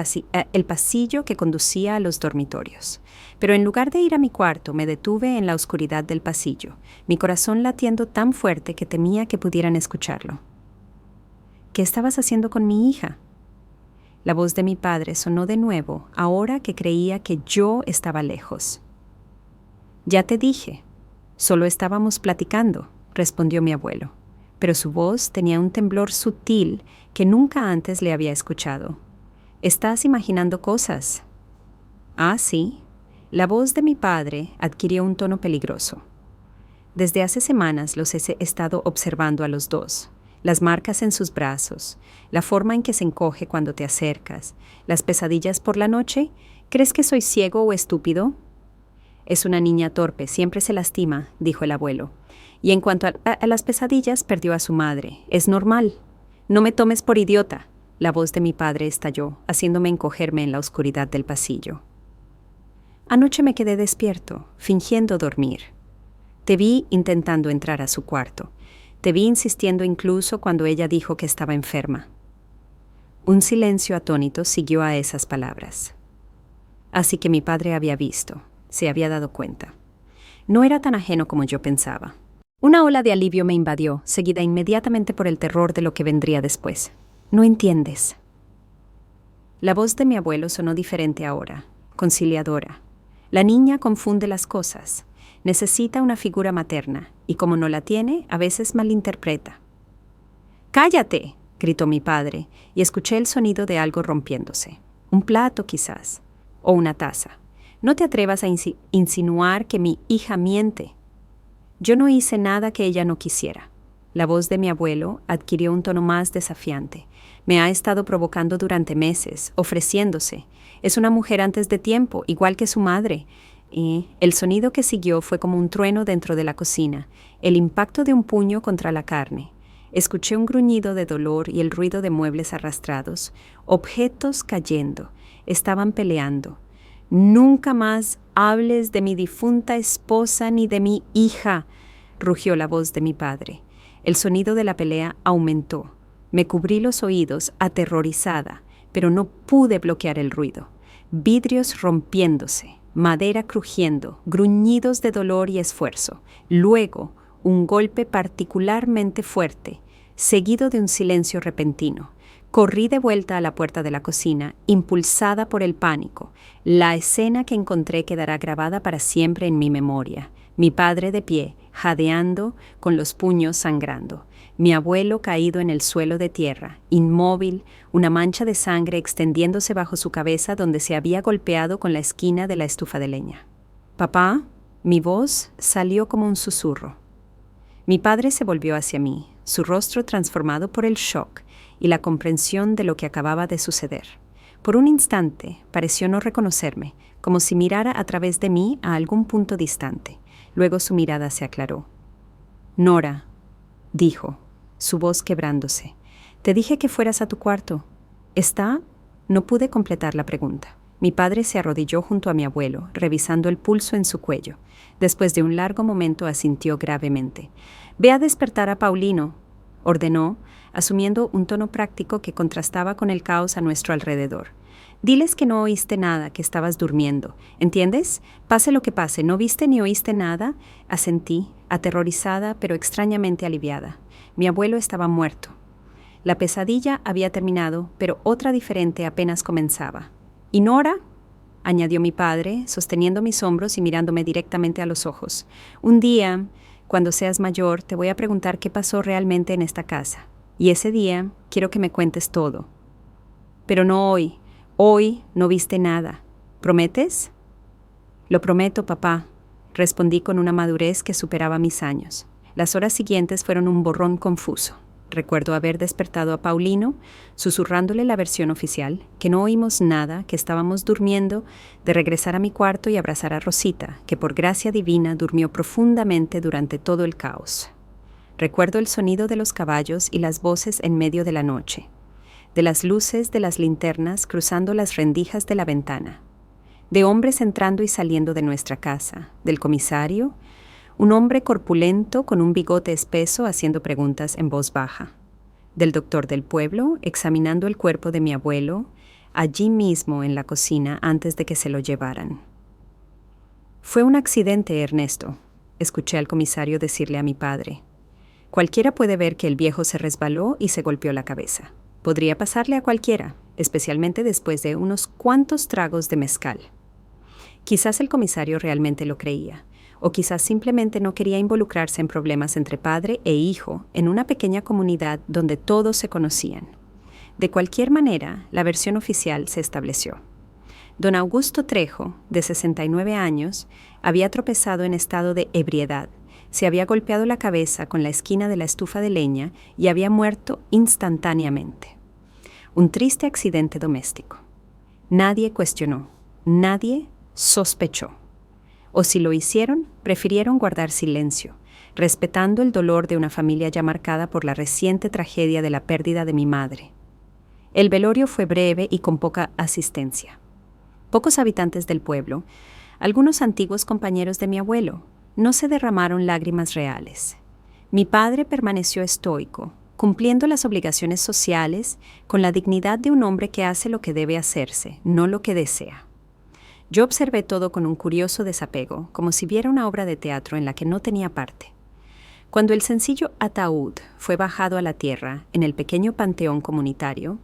el pasillo que conducía a los dormitorios. Pero en lugar de ir a mi cuarto, me detuve en la oscuridad del pasillo, mi corazón latiendo tan fuerte que temía que pudieran escucharlo. «¿Qué estabas haciendo con mi hija?». La voz de mi padre sonó de nuevo, ahora que creía que yo estaba lejos. «Ya te dije, solo estábamos platicando», respondió mi abuelo, pero su voz tenía un temblor sutil que nunca antes le había escuchado. «Estás imaginando cosas». «Ah, sí». La voz de mi padre adquirió un tono peligroso. «Desde hace semanas los he estado observando a los dos. Las marcas en sus brazos, la forma en que se encoge cuando te acercas, las pesadillas por la noche. ¿Crees que soy ciego o estúpido?» «Es una niña torpe, siempre se lastima», dijo el abuelo. «Y en cuanto a las pesadillas, perdió a su madre. Es normal». «No me tomes por idiota», la voz de mi padre estalló, haciéndome encogerme en la oscuridad del pasillo. «Anoche me quedé despierto, fingiendo dormir. Te vi intentando entrar a su cuarto. Te vi insistiendo incluso cuando ella dijo que estaba enferma». Un silencio atónito siguió a esas palabras. Así que mi padre había visto, se había dado cuenta. No era tan ajeno como yo pensaba. Una ola de alivio me invadió, seguida inmediatamente por el terror de lo que vendría después. «No entiendes». La voz de mi abuelo sonó diferente ahora, conciliadora. La niña confunde las cosas. Necesita una figura materna, y como no la tiene, a veces malinterpreta. «¡Cállate!», gritó mi padre, y escuché el sonido de algo rompiéndose. Un plato, quizás, o una taza. «No te atrevas a insinuar que mi hija miente». «Yo no hice nada que ella no quisiera». La voz de mi abuelo adquirió un tono más desafiante. «Me ha estado provocando durante meses, ofreciéndose. Es una mujer antes de tiempo, igual que su madre». Y el sonido que siguió fue como un trueno dentro de la cocina, el impacto de un puño contra la carne. Escuché un gruñido de dolor y el ruido de muebles arrastrados, objetos cayendo. Estaban peleando. «Nunca más hables de mi difunta esposa ni de mi hija», rugió la voz de mi padre. El sonido de la pelea aumentó. Me cubrí los oídos, aterrorizada, pero no pude bloquear el ruido. Vidrios rompiéndose, madera crujiendo, gruñidos de dolor y esfuerzo. Luego, un golpe particularmente fuerte, seguido de un silencio repentino, Corrí de vuelta a la puerta de la cocina, impulsada por el pánico. La escena que encontré quedará grabada para siempre en mi memoria. Mi padre de pie, jadeando, con los puños sangrando. Mi abuelo caído en el suelo de tierra, inmóvil, una mancha de sangre extendiéndose bajo su cabeza donde se había golpeado con la esquina de la estufa de leña. «Papá», mi voz salió como un susurro. Mi padre se volvió hacia mí, su rostro transformado por el shock y la comprensión de lo que acababa de suceder. Por un instante pareció no reconocerme, como si mirara a través de mí a algún punto distante. Luego su mirada se aclaró. «Nora», dijo, su voz quebrándose, «te dije que fueras a tu cuarto. ¿Está?» No pude completar la pregunta. Mi padre se arrodilló junto a mi abuelo, revisando el pulso en su cuello. Después de un largo momento asintió gravemente. «Ve a despertar a Paulino», ordenó, asumiendo un tono práctico que contrastaba con el caos a nuestro alrededor. «Diles que no oíste nada, que estabas durmiendo. ¿Entiendes? Pase lo que pase, ¿no viste ni oíste nada?» Asentí, aterrorizada pero extrañamente aliviada. Mi abuelo estaba muerto. La pesadilla había terminado, pero otra diferente apenas comenzaba. «¿Y Nora?», añadió mi padre, sosteniendo mis hombros y mirándome directamente a los ojos. «Un día, cuando seas mayor, te voy a preguntar qué pasó realmente en esta casa. Y ese día quiero que me cuentes todo. Pero no hoy. Hoy no viste nada. ¿Prometes?» «Lo prometo, papá», respondí con una madurez que superaba mis años. Las horas siguientes fueron un borrón confuso. Recuerdo haber despertado a Paulino, susurrándole la versión oficial, que no oímos nada, que estábamos durmiendo, de regresar a mi cuarto y abrazar a Rosita, que por gracia divina durmió profundamente durante todo el caos. Recuerdo el sonido de los caballos y las voces en medio de la noche, de las luces de las linternas cruzando las rendijas de la ventana, de hombres entrando y saliendo de nuestra casa, del comisario, un hombre corpulento con un bigote espeso haciendo preguntas en voz baja, del doctor del pueblo examinando el cuerpo de mi abuelo, allí mismo en la cocina antes de que se lo llevaran. «Fue un accidente, Ernesto», escuché al comisario decirle a mi padre. «Cualquiera puede ver que el viejo se resbaló y se golpeó la cabeza. Podría pasarle a cualquiera, especialmente después de unos cuantos tragos de mezcal». Quizás el comisario realmente lo creía, o quizás simplemente no quería involucrarse en problemas entre padre e hijo en una pequeña comunidad donde todos se conocían. De cualquier manera, la versión oficial se estableció. Don Augusto Trejo, de 69 años, había tropezado en estado de ebriedad, se había golpeado la cabeza con la esquina de la estufa de leña y había muerto instantáneamente. Un triste accidente doméstico. Nadie cuestionó, nadie sospechó. O si lo hicieron, prefirieron guardar silencio, respetando el dolor de una familia ya marcada por la reciente tragedia de la pérdida de mi madre. El velorio fue breve y con poca asistencia. Pocos habitantes del pueblo, algunos antiguos compañeros de mi abuelo, no se derramaron lágrimas reales. Mi padre permaneció estoico, cumpliendo las obligaciones sociales con la dignidad de un hombre que hace lo que debe hacerse, no lo que desea. Yo observé todo con un curioso desapego, como si viera una obra de teatro en la que no tenía parte. Cuando el sencillo ataúd fue bajado a la tierra en el pequeño panteón comunitario,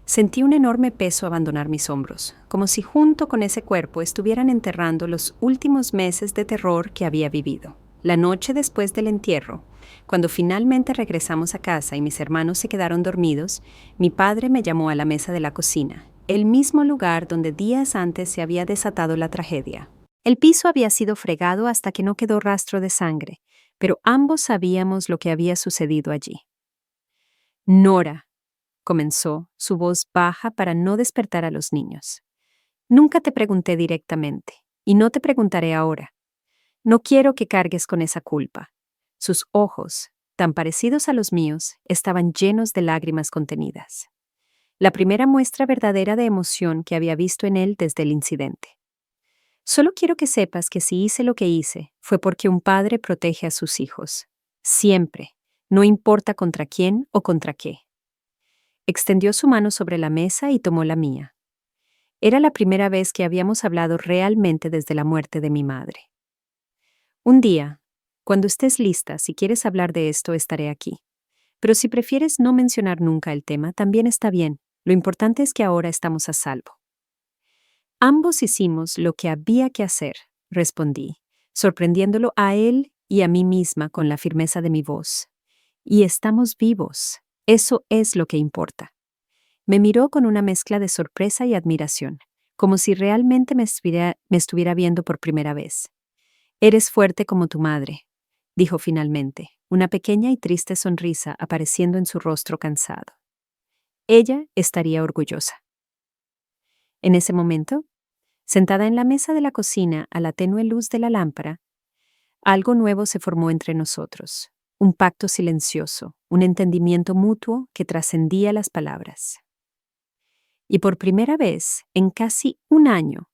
sentí un enorme peso abandonar mis hombros, como si junto con ese cuerpo estuvieran enterrando los últimos meses de terror que había vivido. La noche después del entierro, cuando finalmente regresamos a casa y mis hermanos se quedaron dormidos, mi padre me llamó a la mesa de la cocina, el mismo lugar donde días antes se había desatado la tragedia. El piso había sido fregado hasta que no quedó rastro de sangre, pero ambos sabíamos lo que había sucedido allí. «Nora», comenzó, su voz baja para no despertar a los niños. «Nunca te pregunté directamente, y no te preguntaré ahora. No quiero que cargues con esa culpa». Sus ojos, tan parecidos a los míos, estaban llenos de lágrimas contenidas. La primera muestra verdadera de emoción que había visto en él desde el incidente. «Solo quiero que sepas que si hice lo que hice, fue porque un padre protege a sus hijos. Siempre, no importa contra quién o contra qué». Extendió su mano sobre la mesa y tomó la mía. Era la primera vez que habíamos hablado realmente desde la muerte de mi madre. «Un día, cuando estés lista, si quieres hablar de esto, estaré aquí. Pero si prefieres no mencionar nunca el tema, también está bien. Lo importante es que ahora estamos a salvo. Ambos hicimos lo que había que hacer, respondí, sorprendiéndolo a él y a mí misma con la firmeza de mi voz. Y estamos vivos. Eso es lo que importa. Me miró con una mezcla de sorpresa y admiración, como si realmente me estuviera viendo por primera vez. Eres fuerte como tu madre, dijo finalmente, una pequeña y triste sonrisa apareciendo en su rostro cansado. Ella estaría orgullosa. En ese momento, sentada en la mesa de la cocina a la tenue luz de la lámpara, algo nuevo se formó entre nosotros, un pacto silencioso, un entendimiento mutuo que trascendía las palabras. Y por primera vez, en casi un año,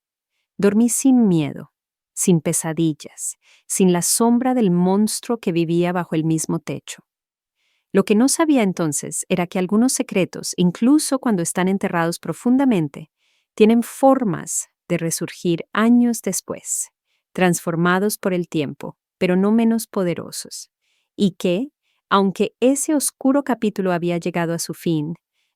dormí sin miedo, sin pesadillas, sin la sombra del monstruo que vivía bajo el mismo techo. Lo que no sabía entonces era que algunos secretos, incluso cuando están enterrados profundamente, tienen formas de resurgir años después, transformados por el tiempo, pero no menos poderosos, y que, aunque ese oscuro capítulo había llegado a su fin,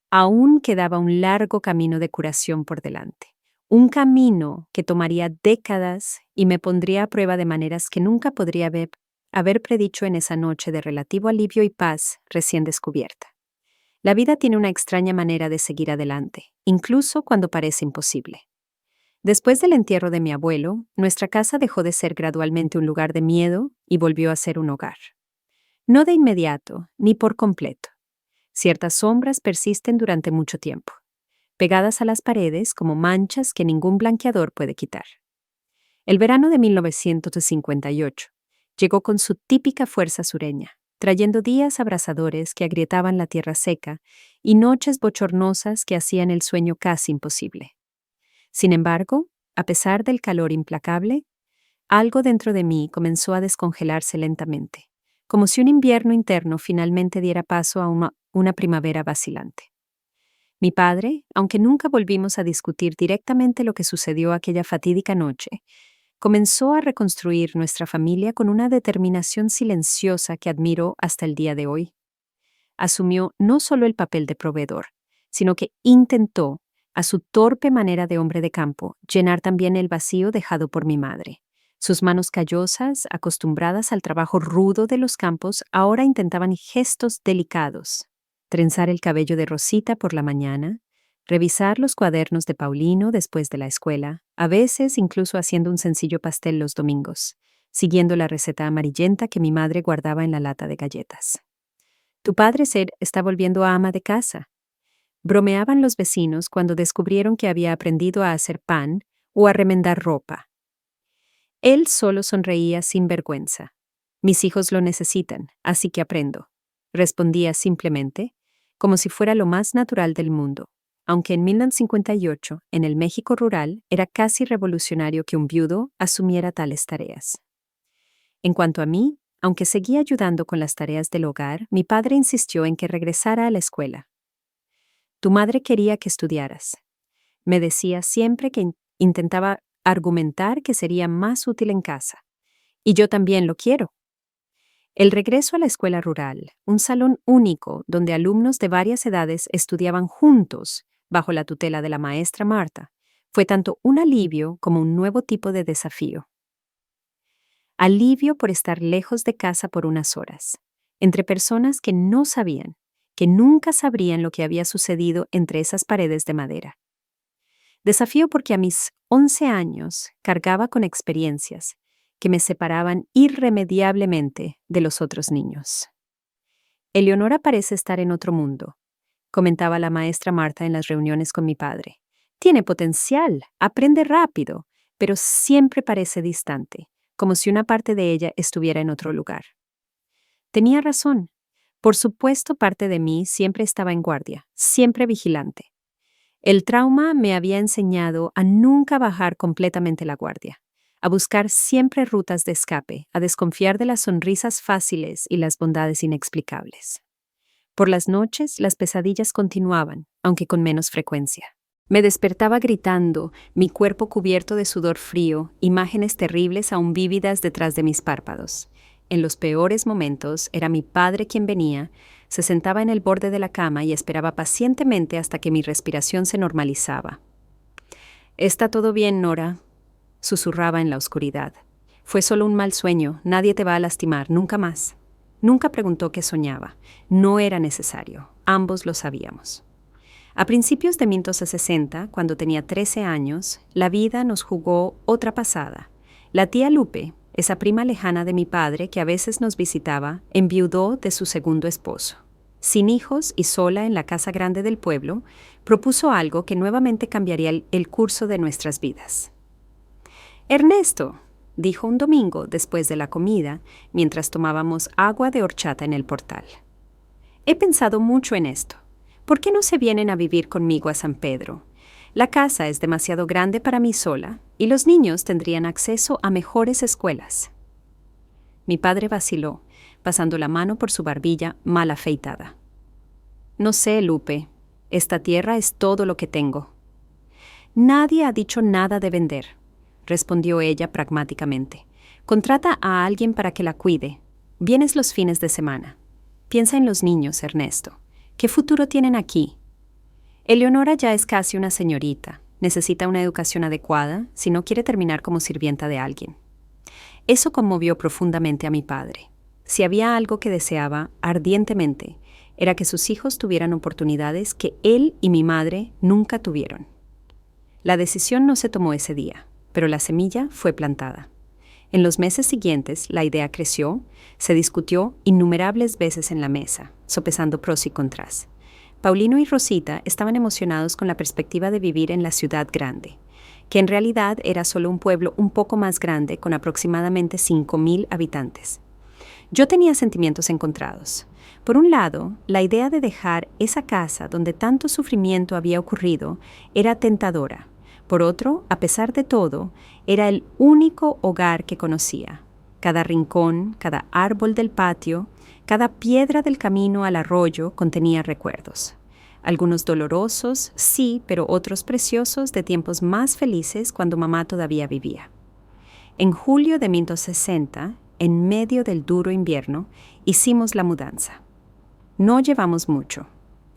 aún quedaba un largo camino de curación por delante. Un camino que tomaría décadas y me pondría a prueba de maneras que nunca podría haber predicho en esa noche de relativo alivio y paz recién descubierta. La vida tiene una extraña manera de seguir adelante, incluso cuando parece imposible. Después del entierro de mi abuelo, nuestra casa dejó de ser gradualmente un lugar de miedo y volvió a ser un hogar. No de inmediato, ni por completo. Ciertas sombras persisten durante mucho tiempo, pegadas a las paredes como manchas que ningún blanqueador puede quitar. El verano de 1958 llegó con su típica fuerza sureña, trayendo días abrasadores que agrietaban la tierra seca y noches bochornosas que hacían el sueño casi imposible. Sin embargo, a pesar del calor implacable, algo dentro de mí comenzó a descongelarse lentamente, como si un invierno interno finalmente diera paso a una primavera vacilante. Mi padre, aunque nunca volvimos a discutir directamente lo que sucedió aquella fatídica noche, comenzó a reconstruir nuestra familia con una determinación silenciosa que admiro hasta el día de hoy. Asumió no solo el papel de proveedor, sino que intentó, a su torpe manera de hombre de campo, llenar también el vacío dejado por mi madre. Sus manos callosas, acostumbradas al trabajo rudo de los campos, ahora intentaban gestos delicados. Trenzar el cabello de Rosita por la mañana, revisar los cuadernos de Paulino después de la escuela, a veces incluso haciendo un sencillo pastel los domingos, siguiendo la receta amarillenta que mi madre guardaba en la lata de galletas. Tu padre está volviendo a ama de casa. Bromeaban los vecinos cuando descubrieron que había aprendido a hacer pan o a remendar ropa. Él solo sonreía sin vergüenza. Mis hijos lo necesitan, así que aprendo. Respondía simplemente, como si fuera lo más natural del mundo, aunque en 1958, en el México rural, era casi revolucionario que un viudo asumiera tales tareas. En cuanto a mí, aunque seguía ayudando con las tareas del hogar, mi padre insistió en que regresara a la escuela. Tu madre quería que estudiaras. Me decía siempre que intentaba argumentar que sería más útil en casa. Y yo también lo quiero. El regreso a la escuela rural, un salón único donde alumnos de varias edades estudiaban juntos bajo la tutela de la maestra Marta, fue tanto un alivio como un nuevo tipo de desafío. Alivio por estar lejos de casa por unas horas, entre personas que no sabían, que nunca sabrían lo que había sucedido entre esas paredes de madera. Desafío porque a mis 11 años cargaba con experiencias que me separaban irremediablemente de los otros niños. Eleonora parece estar en otro mundo, comentaba la maestra Marta en las reuniones con mi padre. Tiene potencial, aprende rápido, pero siempre parece distante, como si una parte de ella estuviera en otro lugar. Tenía razón. Por supuesto, parte de mí siempre estaba en guardia, siempre vigilante. El trauma me había enseñado a nunca bajar completamente la guardia, a buscar siempre rutas de escape, a desconfiar de las sonrisas fáciles y las bondades inexplicables. Por las noches, las pesadillas continuaban, aunque con menos frecuencia. Me despertaba gritando, mi cuerpo cubierto de sudor frío, imágenes terribles aún vívidas detrás de mis párpados. En los peores momentos era mi padre quien venía, Se sentaba en el borde de la cama y esperaba pacientemente hasta que mi respiración se normalizaba. «Está todo bien, Nora», susurraba en la oscuridad. «Fue solo un mal sueño, nadie te va a lastimar, nunca más». Nunca preguntó qué soñaba. No era necesario, ambos lo sabíamos. A principios de 1960, cuando tenía 13 años, la vida nos jugó otra pasada. La tía Lupe, esa prima lejana de mi padre que a veces nos visitaba, enviudó de su segundo esposo. Sin hijos y sola en la casa grande del pueblo, propuso algo que nuevamente cambiaría el curso de nuestras vidas. «Ernesto», dijo un domingo después de la comida, mientras tomábamos agua de horchata en el portal. «He pensado mucho en esto. ¿Por qué no se vienen a vivir conmigo a San Pedro? La casa es demasiado grande para mí sola y los niños tendrían acceso a mejores escuelas». Mi padre vaciló, pasando la mano por su barbilla mal afeitada. «No sé, Lupe. Esta tierra es todo lo que tengo». «Nadie ha dicho nada de vender», respondió ella pragmáticamente. «Contrata a alguien para que la cuide. Vienes los fines de semana. Piensa en los niños, Ernesto. ¿Qué futuro tienen aquí? Eleonora ya es casi una señorita. Necesita una educación adecuada si no quiere terminar como sirvienta de alguien». Eso conmovió profundamente a mi padre. Si había algo que deseaba ardientemente, era que sus hijos tuvieran oportunidades que él y mi madre nunca tuvieron. La decisión no se tomó ese día, pero la semilla fue plantada. En los meses siguientes, la idea creció, se discutió innumerables veces en la mesa, sopesando pros y contras. Paulino y Rosita estaban emocionados con la perspectiva de vivir en la ciudad grande, que en realidad era solo un pueblo un poco más grande con aproximadamente 5,000 habitantes. Yo tenía sentimientos encontrados. Por un lado, la idea de dejar esa casa donde tanto sufrimiento había ocurrido era tentadora. Por otro, a pesar de todo, era el único hogar que conocía. Cada rincón, cada árbol del patio, cada piedra del camino al arroyo contenía recuerdos. Algunos dolorosos, sí, pero otros preciosos de tiempos más felices cuando mamá todavía vivía. En julio de 1960, en medio del duro invierno, hicimos la mudanza. No llevamos mucho.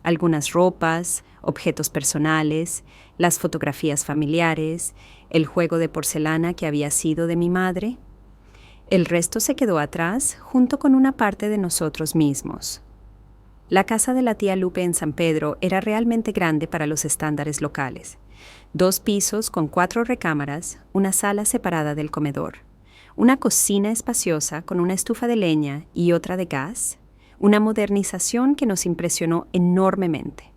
Algunas ropas, objetos personales, las fotografías familiares, el juego de porcelana que había sido de mi madre. El resto se quedó atrás junto con una parte de nosotros mismos. La casa de la tía Lupe en San Pedro era realmente grande para los estándares locales. 2 pisos con 4 recámaras, una sala separada del comedor, una cocina espaciosa con una estufa de leña y otra de gas, una modernización que nos impresionó enormemente,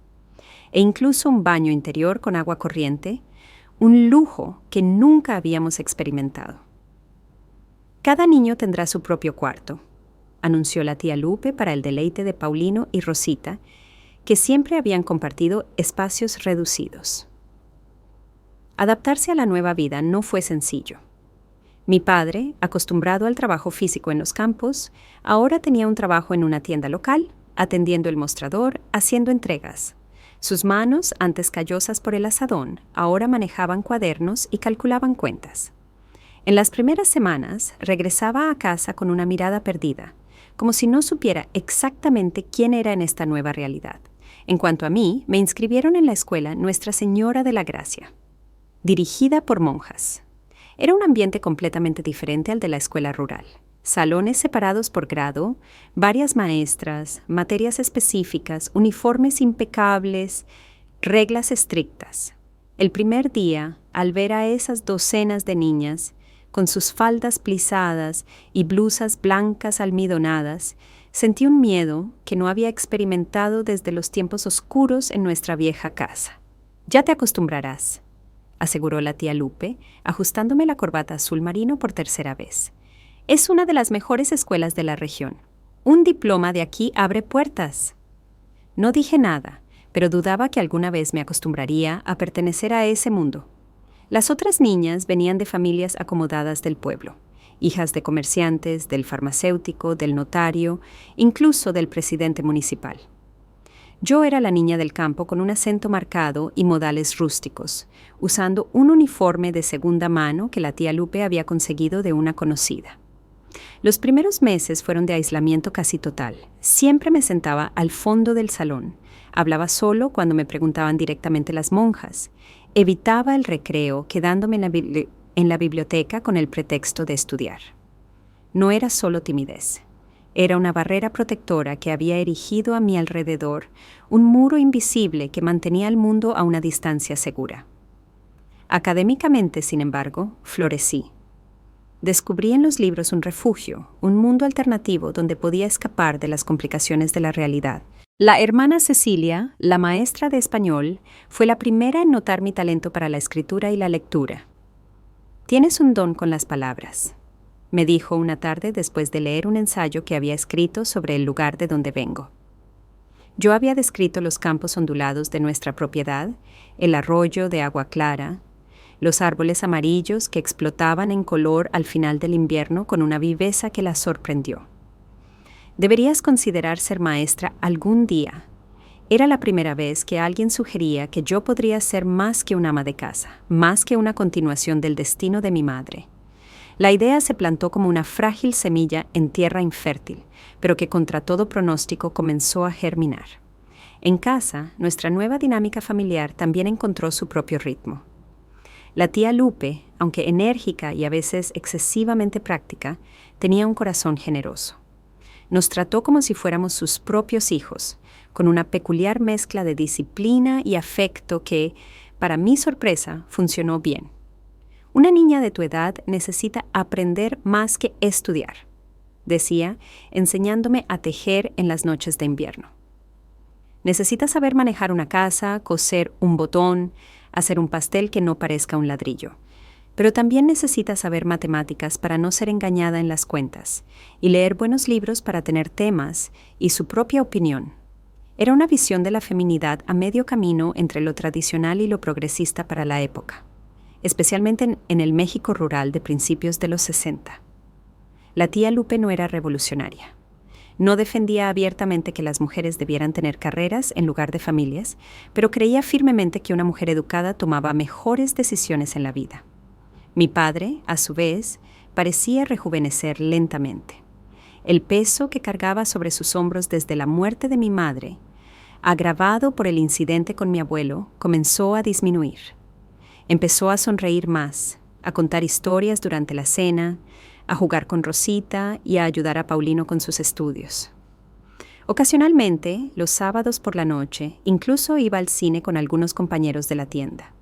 e incluso un baño interior con agua corriente, un lujo que nunca habíamos experimentado. «Cada niño tendrá su propio cuarto», anunció la tía Lupe para el deleite de Paulino y Rosita, que siempre habían compartido espacios reducidos. Adaptarse a la nueva vida no fue sencillo. Mi padre, acostumbrado al trabajo físico en los campos, ahora tenía un trabajo en una tienda local, atendiendo el mostrador, haciendo entregas. Sus manos, antes callosas por el asadón, ahora manejaban cuadernos y calculaban cuentas. En las primeras semanas, regresaba a casa con una mirada perdida, como si no supiera exactamente quién era en esta nueva realidad. En cuanto a mí, me inscribieron en la escuela Nuestra Señora de la Gracia, dirigida por monjas. Era un ambiente completamente diferente al de la escuela rural. Salones separados por grado, varias maestras, materias específicas, uniformes impecables, reglas estrictas. El primer día, al ver a esas docenas de niñas, con sus faldas plisadas y blusas blancas almidonadas, sentí un miedo que no había experimentado desde los tiempos oscuros en nuestra vieja casa. «Ya te acostumbrarás», aseguró la tía Lupe, ajustándome la corbata azul marino por tercera vez. «Es una de las mejores escuelas de la región. Un diploma de aquí abre puertas». No dije nada, pero dudaba que alguna vez me acostumbraría a pertenecer a ese mundo. Las otras niñas venían de familias acomodadas del pueblo, hijas de comerciantes, del farmacéutico, del notario, incluso del presidente municipal. Yo era la niña del campo con un acento marcado y modales rústicos, usando un uniforme de segunda mano que la tía Lupe había conseguido de una conocida. Los primeros meses fueron de aislamiento casi total. Siempre me sentaba al fondo del salón. Hablaba solo cuando me preguntaban directamente las monjas. Evitaba el recreo, quedándome en la biblioteca con el pretexto de estudiar. No era solo timidez. Era una barrera protectora que había erigido a mi alrededor, un muro invisible que mantenía al mundo a una distancia segura. Académicamente, sin embargo, florecí. Descubrí en los libros un refugio, un mundo alternativo donde podía escapar de las complicaciones de la realidad. La hermana Cecilia, la maestra de español, fue la primera en notar mi talento para la escritura y la lectura. «Tienes un don con las palabras», me dijo una tarde después de leer un ensayo que había escrito sobre el lugar de donde vengo. Yo había descrito los campos ondulados de nuestra propiedad, el arroyo de agua clara, los árboles amarillos que explotaban en color al final del invierno con una viveza que la sorprendió. Deberías considerar ser maestra algún día. Era la primera vez que alguien sugería que yo podría ser más que una ama de casa, más que una continuación del destino de mi madre. La idea se plantó como una frágil semilla en tierra infértil, pero que contra todo pronóstico comenzó a germinar. En casa, nuestra nueva dinámica familiar también encontró su propio ritmo. La tía Lupe, aunque enérgica y a veces excesivamente práctica, tenía un corazón generoso. Nos trató como si fuéramos sus propios hijos, con una peculiar mezcla de disciplina y afecto que, para mi sorpresa, funcionó bien. Una niña de tu edad necesita aprender más que estudiar, decía, enseñándome a tejer en las noches de invierno. Necesita saber manejar una casa, coser un botón, hacer un pastel que no parezca un ladrillo. Pero también necesita saber matemáticas para no ser engañada en las cuentas, y leer buenos libros para tener temas y su propia opinión. Era una visión de la feminidad a medio camino entre lo tradicional y lo progresista para la época, especialmente en el México rural de principios de los 60. La tía Lupe no era revolucionaria. No defendía abiertamente que las mujeres debieran tener carreras en lugar de familias, pero creía firmemente que una mujer educada tomaba mejores decisiones en la vida. Mi padre, a su vez, parecía rejuvenecer lentamente. El peso que cargaba sobre sus hombros desde la muerte de mi madre, agravado por el incidente con mi abuelo, comenzó a disminuir. Empezó a sonreír más, a contar historias durante la cena, a jugar con Rosita y a ayudar a Paulino con sus estudios. Ocasionalmente, los sábados por la noche, incluso iba al cine con algunos compañeros de la tienda.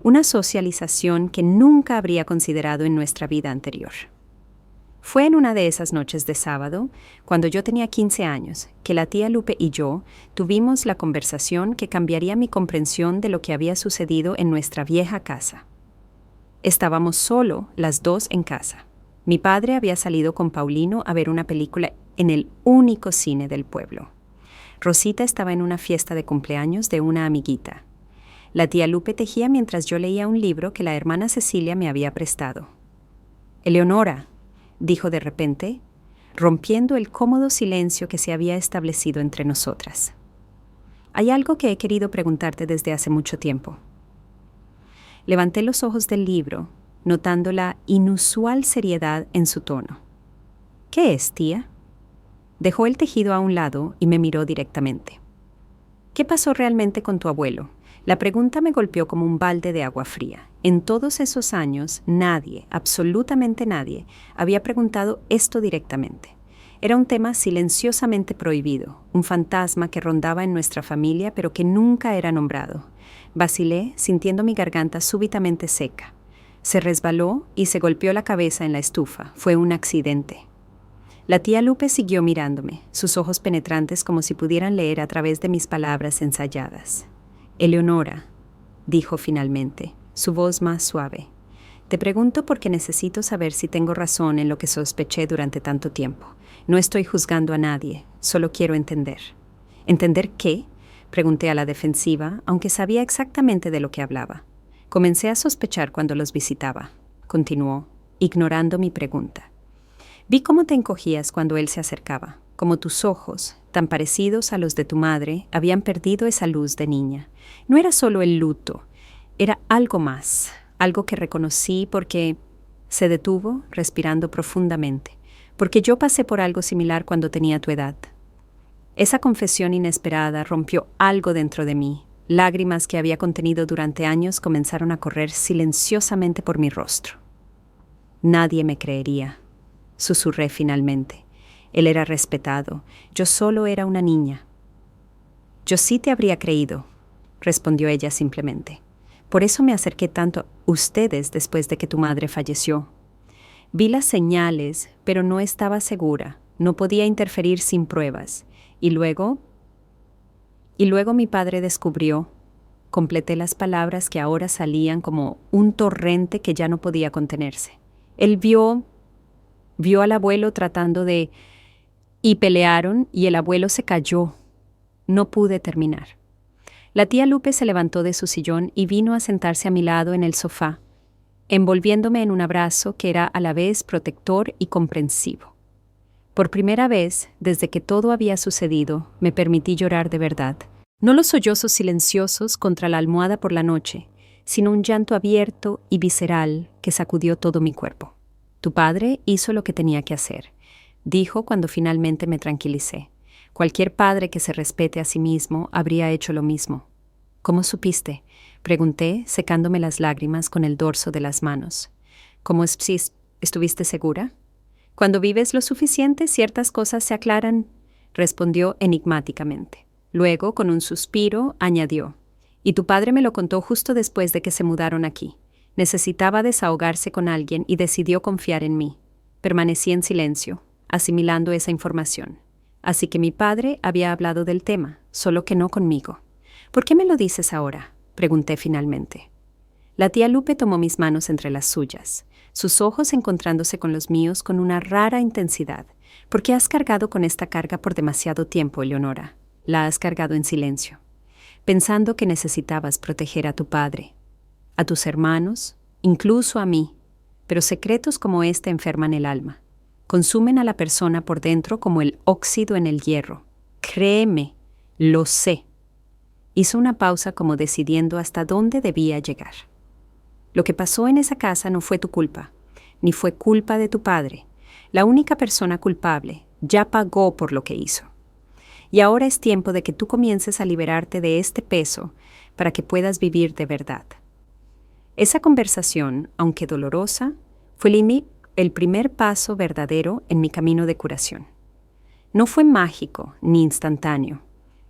Una socialización que nunca habría considerado en nuestra vida anterior. Fue en una de esas noches de sábado, cuando yo tenía 15 años, que la tía Lupe y yo tuvimos la conversación que cambiaría mi comprensión de lo que había sucedido en nuestra vieja casa. Estábamos solo las dos en casa. Mi padre había salido con Paulino a ver una película en el único cine del pueblo. Rosita estaba en una fiesta de cumpleaños de una amiguita. La tía Lupe tejía mientras yo leía un libro que la hermana Cecilia me había prestado. «Eleonora», dijo de repente, rompiendo el cómodo silencio que se había establecido entre nosotras. «Hay algo que he querido preguntarte desde hace mucho tiempo». Levanté los ojos del libro, notando la inusual seriedad en su tono. «¿Qué es, tía?» Dejó el tejido a un lado y me miró directamente. «¿Qué pasó realmente con tu abuelo?» La pregunta me golpeó como un balde de agua fría. En todos esos años, nadie, absolutamente nadie, había preguntado esto directamente. Era un tema silenciosamente prohibido, un fantasma que rondaba en nuestra familia pero que nunca era nombrado. Vacilé, sintiendo mi garganta súbitamente seca. Se resbaló y se golpeó la cabeza en la estufa. Fue un accidente. La tía Lupe siguió mirándome, sus ojos penetrantes como si pudieran leer a través de mis palabras ensayadas. «Eleonora», dijo finalmente, su voz más suave, «te pregunto porque necesito saber si tengo razón en lo que sospeché durante tanto tiempo. No estoy juzgando a nadie, solo quiero entender». «¿Entender qué?», pregunté a la defensiva, aunque sabía exactamente de lo que hablaba. «Comencé a sospechar cuando los visitaba», continuó, ignorando mi pregunta. «Vi cómo te encogías cuando él se acercaba, como tus ojos, tan parecidos a los de tu madre, habían perdido esa luz de niña. No era solo el luto, era algo más, algo que reconocí porque...» Se detuvo, respirando profundamente, porque yo pasé por algo similar cuando tenía tu edad. Esa confesión inesperada rompió algo dentro de mí. Lágrimas que había contenido durante años comenzaron a correr silenciosamente por mi rostro. Nadie me creería, susurré finalmente. Él era respetado, yo solo era una niña. Yo sí te habría creído, respondió ella simplemente. Por eso me acerqué tanto a ustedes después de que tu madre falleció. Vi las señales, pero no estaba segura, no podía interferir sin pruebas. Y luego mi padre descubrió, completé las palabras que ahora salían como un torrente que ya no podía contenerse. Él vio al abuelo tratando de... y pelearon y el abuelo se cayó. No pude terminar. La tía Lupe se levantó de su sillón y vino a sentarse a mi lado en el sofá, envolviéndome en un abrazo que era a la vez protector y comprensivo. Por primera vez, desde que todo había sucedido, me permití llorar de verdad. No los sollozos silenciosos contra la almohada por la noche, sino un llanto abierto y visceral que sacudió todo mi cuerpo. Tu padre hizo lo que tenía que hacer, dijo cuando finalmente me tranquilicé. Cualquier padre que se respete a sí mismo habría hecho lo mismo. ¿Cómo supiste?, pregunté, secándome las lágrimas con el dorso de las manos. ¿Cómo estuviste segura? Cuando vives lo suficiente, ciertas cosas se aclaran, respondió enigmáticamente. Luego, con un suspiro, añadió, y tu padre me lo contó justo después de que se mudaron aquí. Necesitaba desahogarse con alguien y decidió confiar en mí. Permanecí en silencio, asimilando esa información. Así que mi padre había hablado del tema, solo que no conmigo. ¿Por qué me lo dices ahora?, pregunté finalmente. La tía Lupe tomó mis manos entre las suyas, sus ojos encontrándose con los míos con una rara intensidad. ¿Por qué has cargado con esta carga por demasiado tiempo, Eleonora? La has cargado en silencio, pensando que necesitabas proteger a tu padre, a tus hermanos, incluso a mí. Pero secretos como este enferman el alma. Consumen a la persona por dentro como el óxido en el hierro. Créeme, lo sé. Hizo una pausa como decidiendo hasta dónde debía llegar. Lo que pasó en esa casa no fue tu culpa, ni fue culpa de tu padre. La única persona culpable ya pagó por lo que hizo. Y ahora es tiempo de que tú comiences a liberarte de este peso para que puedas vivir de verdad. Esa conversación, aunque dolorosa, fue el primer paso verdadero en mi camino de curación. No fue mágico ni instantáneo.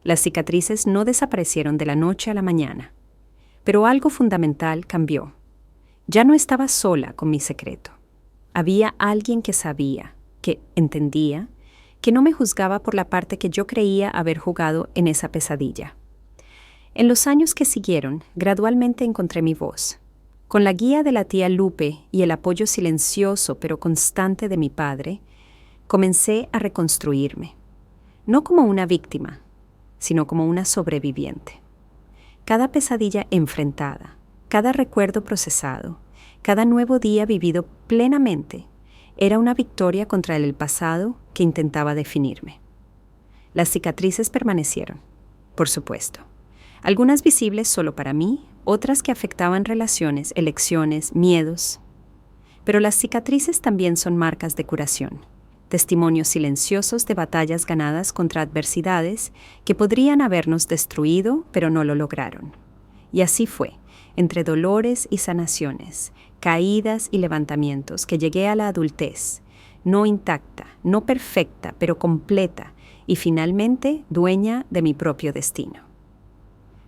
Las cicatrices no desaparecieron de la noche a la mañana. Pero algo fundamental cambió. Ya no estaba sola con mi secreto. Había alguien que sabía, que entendía, que no me juzgaba por la parte que yo creía haber jugado en esa pesadilla. En los años que siguieron, gradualmente encontré mi voz. Con la guía de la tía Lupe y el apoyo silencioso pero constante de mi padre, comencé a reconstruirme. No como una víctima, sino como una sobreviviente. Cada pesadilla enfrentada, cada recuerdo procesado, cada nuevo día vivido plenamente, era una victoria contra el pasado que intentaba definirme. Las cicatrices permanecieron, por supuesto. Algunas visibles solo para mí, otras que afectaban relaciones, elecciones, miedos. Pero las cicatrices también son marcas de curación, testimonios silenciosos de batallas ganadas contra adversidades que podrían habernos destruido, pero no lo lograron. Y así fue, entre dolores y sanaciones, caídas y levantamientos, que llegué a la adultez, no intacta, no perfecta, pero completa, y finalmente dueña de mi propio destino.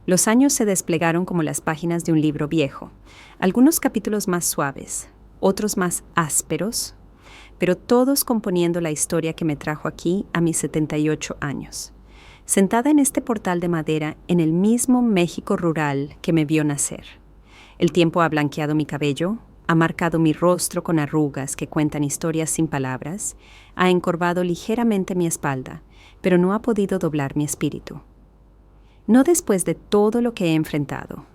Los años se desplegaron como las páginas de un libro viejo, algunos capítulos más suaves, otros más ásperos, pero todos componiendo la historia que me trajo aquí a mis 78 años. Sentada en este portal de madera en el mismo México rural que me vio nacer. El tiempo ha blanqueado mi cabello, ha marcado mi rostro con arrugas que cuentan historias sin palabras, ha encorvado ligeramente mi espalda, pero no ha podido doblar mi espíritu. No después de todo lo que he enfrentado.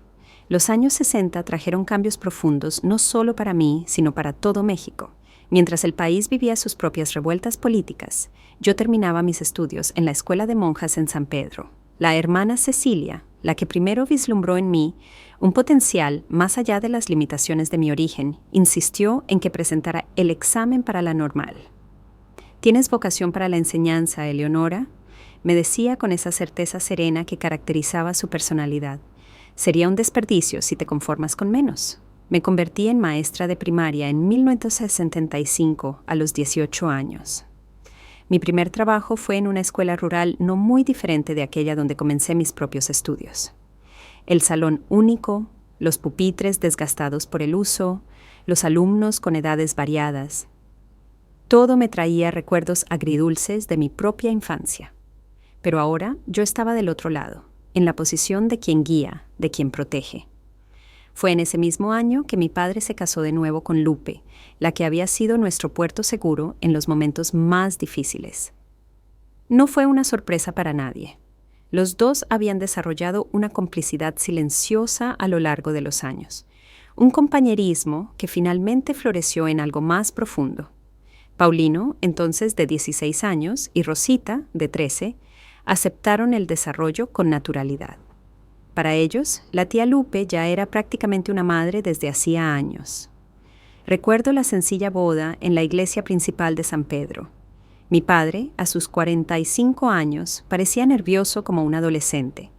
Los años 60 trajeron cambios profundos no solo para mí, sino para todo México. Mientras el país vivía sus propias revueltas políticas, yo terminaba mis estudios en la Escuela de Monjas en San Pedro. La hermana Cecilia, la que primero vislumbró en mí un potencial más allá de las limitaciones de mi origen, insistió en que presentara el examen para la normal. Tienes vocación para la enseñanza, Eleonora, me decía con esa certeza serena que caracterizaba su personalidad. Sería un desperdicio si te conformas con menos. Me convertí en maestra de primaria en 1965 a los 18 años. Mi primer trabajo fue en una escuela rural no muy diferente de aquella donde comencé mis propios estudios. El salón único, los pupitres desgastados por el uso, los alumnos con edades variadas. Todo me traía recuerdos agridulces de mi propia infancia. Pero ahora yo estaba del otro lado, en la posición de quien guía, de quien protege. Fue en ese mismo año que mi padre se casó de nuevo con Lupe, la que había sido nuestro puerto seguro en los momentos más difíciles. No fue una sorpresa para nadie. Los dos habían desarrollado una complicidad silenciosa a lo largo de los años, un compañerismo que finalmente floreció en algo más profundo. Paulino, entonces de 16 años, y Rosita, de 13, aceptaron el desarrollo con naturalidad. Para ellos, la tía Lupe ya era prácticamente una madre desde hacía años. Recuerdo la sencilla boda en la iglesia principal de San Pedro. Mi padre, a sus 45 años, parecía nervioso como un adolescente,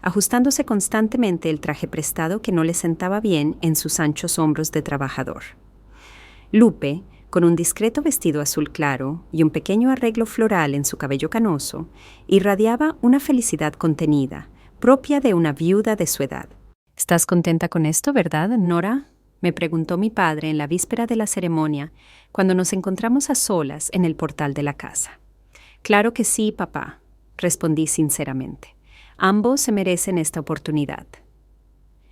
ajustándose constantemente el traje prestado que no le sentaba bien en sus anchos hombros de trabajador. Lupe, con un discreto vestido azul claro y un pequeño arreglo floral en su cabello canoso, irradiaba una felicidad contenida, propia de una viuda de su edad. «¿Estás contenta con esto, verdad, Nora?», me preguntó mi padre en la víspera de la ceremonia, cuando nos encontramos a solas en el portal de la casa. «Claro que sí, papá», respondí sinceramente. «Ambos se merecen esta oportunidad».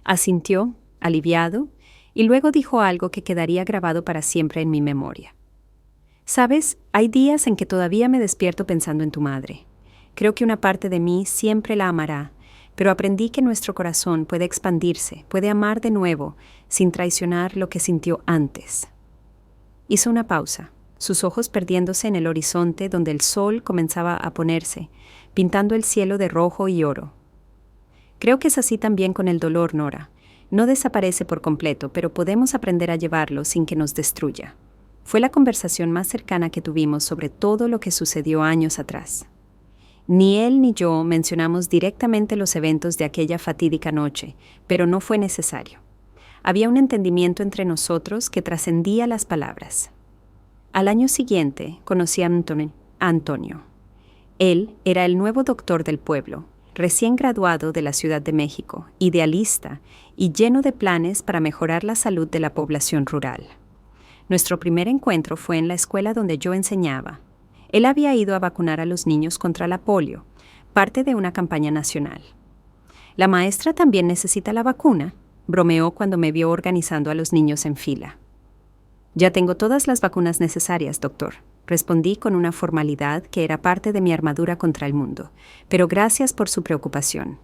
Asintió, aliviado, y luego dijo algo que quedaría grabado para siempre en mi memoria. «Sabes, hay días en que todavía me despierto pensando en tu madre. Creo que una parte de mí siempre la amará, pero aprendí que nuestro corazón puede expandirse, puede amar de nuevo, sin traicionar lo que sintió antes». Hizo una pausa, sus ojos perdiéndose en el horizonte donde el sol comenzaba a ponerse, pintando el cielo de rojo y oro. «Creo que es así también con el dolor, Nora. No desaparece por completo, pero podemos aprender a llevarlo sin que nos destruya». Fue la conversación más cercana que tuvimos sobre todo lo que sucedió años atrás. Ni él ni yo mencionamos directamente los eventos de aquella fatídica noche, pero no fue necesario. Había un entendimiento entre nosotros que trascendía las palabras. Al año siguiente conocí a Antonio. Él era el nuevo doctor del pueblo, recién graduado de la Ciudad de México, idealista y lleno de planes para mejorar la salud de la población rural. Nuestro primer encuentro fue en la escuela donde yo enseñaba. Él había ido a vacunar a los niños contra la polio, parte de una campaña nacional. «¿La maestra también necesita la vacuna?», bromeó cuando me vio organizando a los niños en fila. «Ya tengo todas las vacunas necesarias, doctor», respondí con una formalidad que era parte de mi armadura contra el mundo, pero gracias por su preocupación.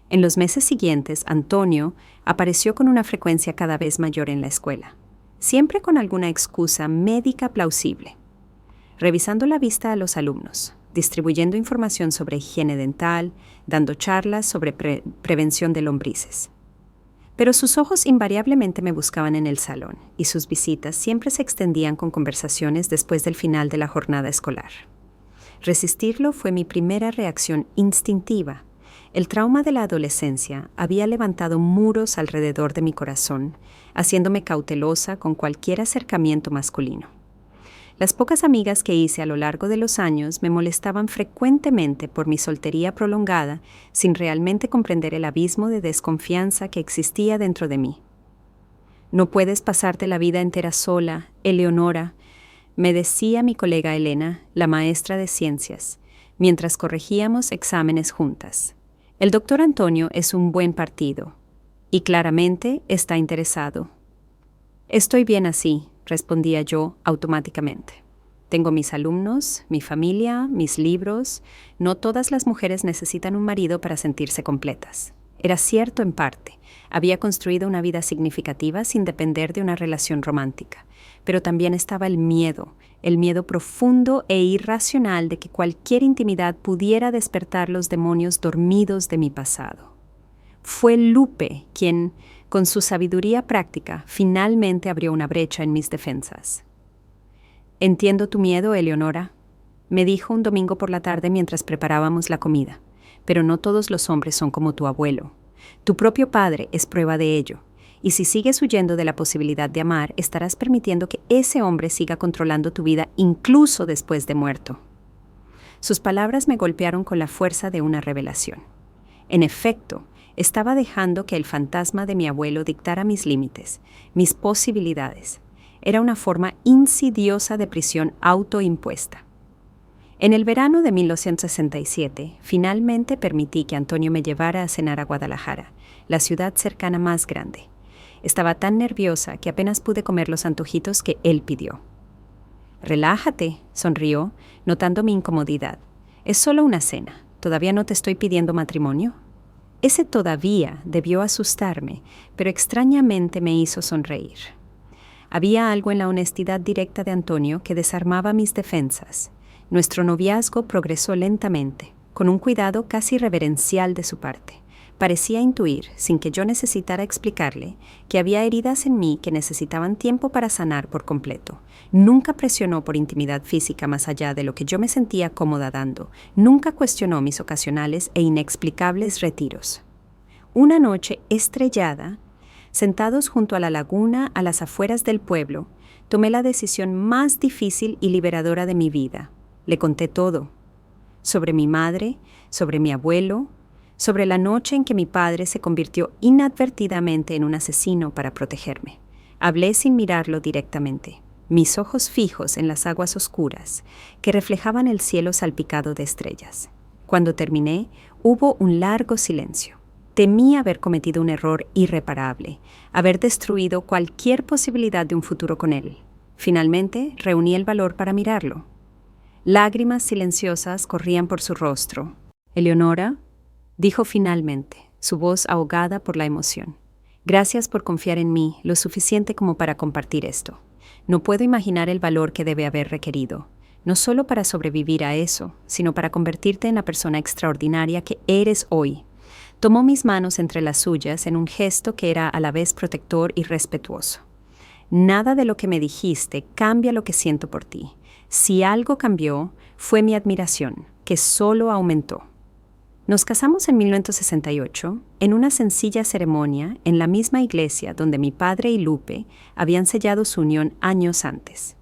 En los meses siguientes, Antonio apareció con una frecuencia cada vez mayor en la escuela, siempre con alguna excusa médica plausible. Revisando la vista a los alumnos, distribuyendo información sobre higiene dental, dando charlas sobre prevención de lombrices. Pero sus ojos invariablemente me buscaban en el salón, y sus visitas siempre se extendían con conversaciones después del final de la jornada escolar. Resistirlo fue mi primera reacción instintiva. El trauma de la adolescencia había levantado muros alrededor de mi corazón, haciéndome cautelosa con cualquier acercamiento masculino. Las pocas amigas que hice a lo largo de los años me molestaban frecuentemente por mi soltería prolongada, sin realmente comprender el abismo de desconfianza que existía dentro de mí. «No puedes pasarte la vida entera sola, Eleonora», me decía mi colega Elena, la maestra de ciencias, mientras corregíamos exámenes juntas. «El doctor Antonio es un buen partido, y claramente está interesado». «Estoy bien así», respondía yo automáticamente. «Tengo mis alumnos, mi familia, mis libros. No todas las mujeres necesitan un marido para sentirse completas». Era cierto en parte. Había construido una vida significativa sin depender de una relación romántica. Pero también estaba el miedo profundo e irracional de que cualquier intimidad pudiera despertar los demonios dormidos de mi pasado. Fue Lupe quien, con su sabiduría práctica, finalmente abrió una brecha en mis defensas. «Entiendo tu miedo, Eleonora», me dijo un domingo por la tarde mientras preparábamos la comida. Pero no todos los hombres son como tu abuelo. Tu propio padre es prueba de ello. Y si sigues huyendo de la posibilidad de amar, estarás permitiendo que ese hombre siga controlando tu vida incluso después de muerto. Sus palabras me golpearon con la fuerza de una revelación. En efecto, estaba dejando que el fantasma de mi abuelo dictara mis límites, mis posibilidades. Era una forma insidiosa de prisión autoimpuesta. En el verano de 1967, finalmente permití que Antonio me llevara a cenar a Guadalajara, la ciudad cercana más grande. Estaba tan nerviosa que apenas pude comer los antojitos que él pidió. «Relájate», sonrió, notando mi incomodidad. «Es solo una cena. ¿Todavía no te estoy pidiendo matrimonio?» Ese todavía debió asustarme, pero extrañamente me hizo sonreír. Había algo en la honestidad directa de Antonio que desarmaba mis defensas. Nuestro noviazgo progresó lentamente, con un cuidado casi reverencial de su parte. Parecía intuir, sin que yo necesitara explicarle, que había heridas en mí que necesitaban tiempo para sanar por completo. Nunca presionó por intimidad física más allá de lo que yo me sentía cómoda dando. Nunca cuestionó mis ocasionales e inexplicables retiros. Una noche estrellada, sentados junto a la laguna a las afueras del pueblo, tomé la decisión más difícil y liberadora de mi vida. Le conté todo. Sobre mi madre, sobre mi abuelo, sobre la noche en que mi padre se convirtió inadvertidamente en un asesino para protegerme. Hablé sin mirarlo directamente, mis ojos fijos en las aguas oscuras que reflejaban el cielo salpicado de estrellas. Cuando terminé, hubo un largo silencio. Temí haber cometido un error irreparable, haber destruido cualquier posibilidad de un futuro con él. Finalmente, reuní el valor para mirarlo. Lágrimas silenciosas corrían por su rostro. «Eleonora», dijo finalmente, su voz ahogada por la emoción. «Gracias por confiar en mí lo suficiente como para compartir esto. No puedo imaginar el valor que debe haber requerido, no solo para sobrevivir a eso, sino para convertirte en la persona extraordinaria que eres hoy». Tomó mis manos entre las suyas en un gesto que era a la vez protector y respetuoso. «Nada de lo que me dijiste cambia lo que siento por ti. Si algo cambió, fue mi admiración, que solo aumentó». Nos casamos en 1968 en una sencilla ceremonia en la misma iglesia donde mi padre y Lupe habían sellado su unión años antes.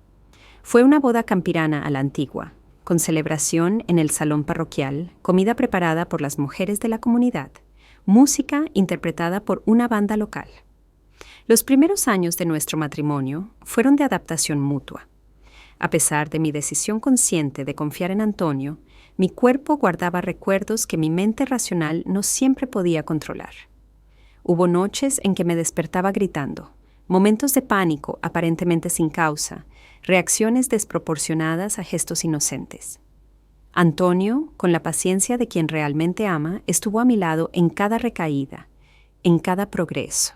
Fue una boda campirana a la antigua, con celebración en el salón parroquial, comida preparada por las mujeres de la comunidad, música interpretada por una banda local. Los primeros años de nuestro matrimonio fueron de adaptación mutua. A pesar de mi decisión consciente de confiar en Antonio, mi cuerpo guardaba recuerdos que mi mente racional no siempre podía controlar. Hubo noches en que me despertaba gritando, momentos de pánico aparentemente sin causa, reacciones desproporcionadas a gestos inocentes. Antonio, con la paciencia de quien realmente ama, estuvo a mi lado en cada recaída, en cada progreso.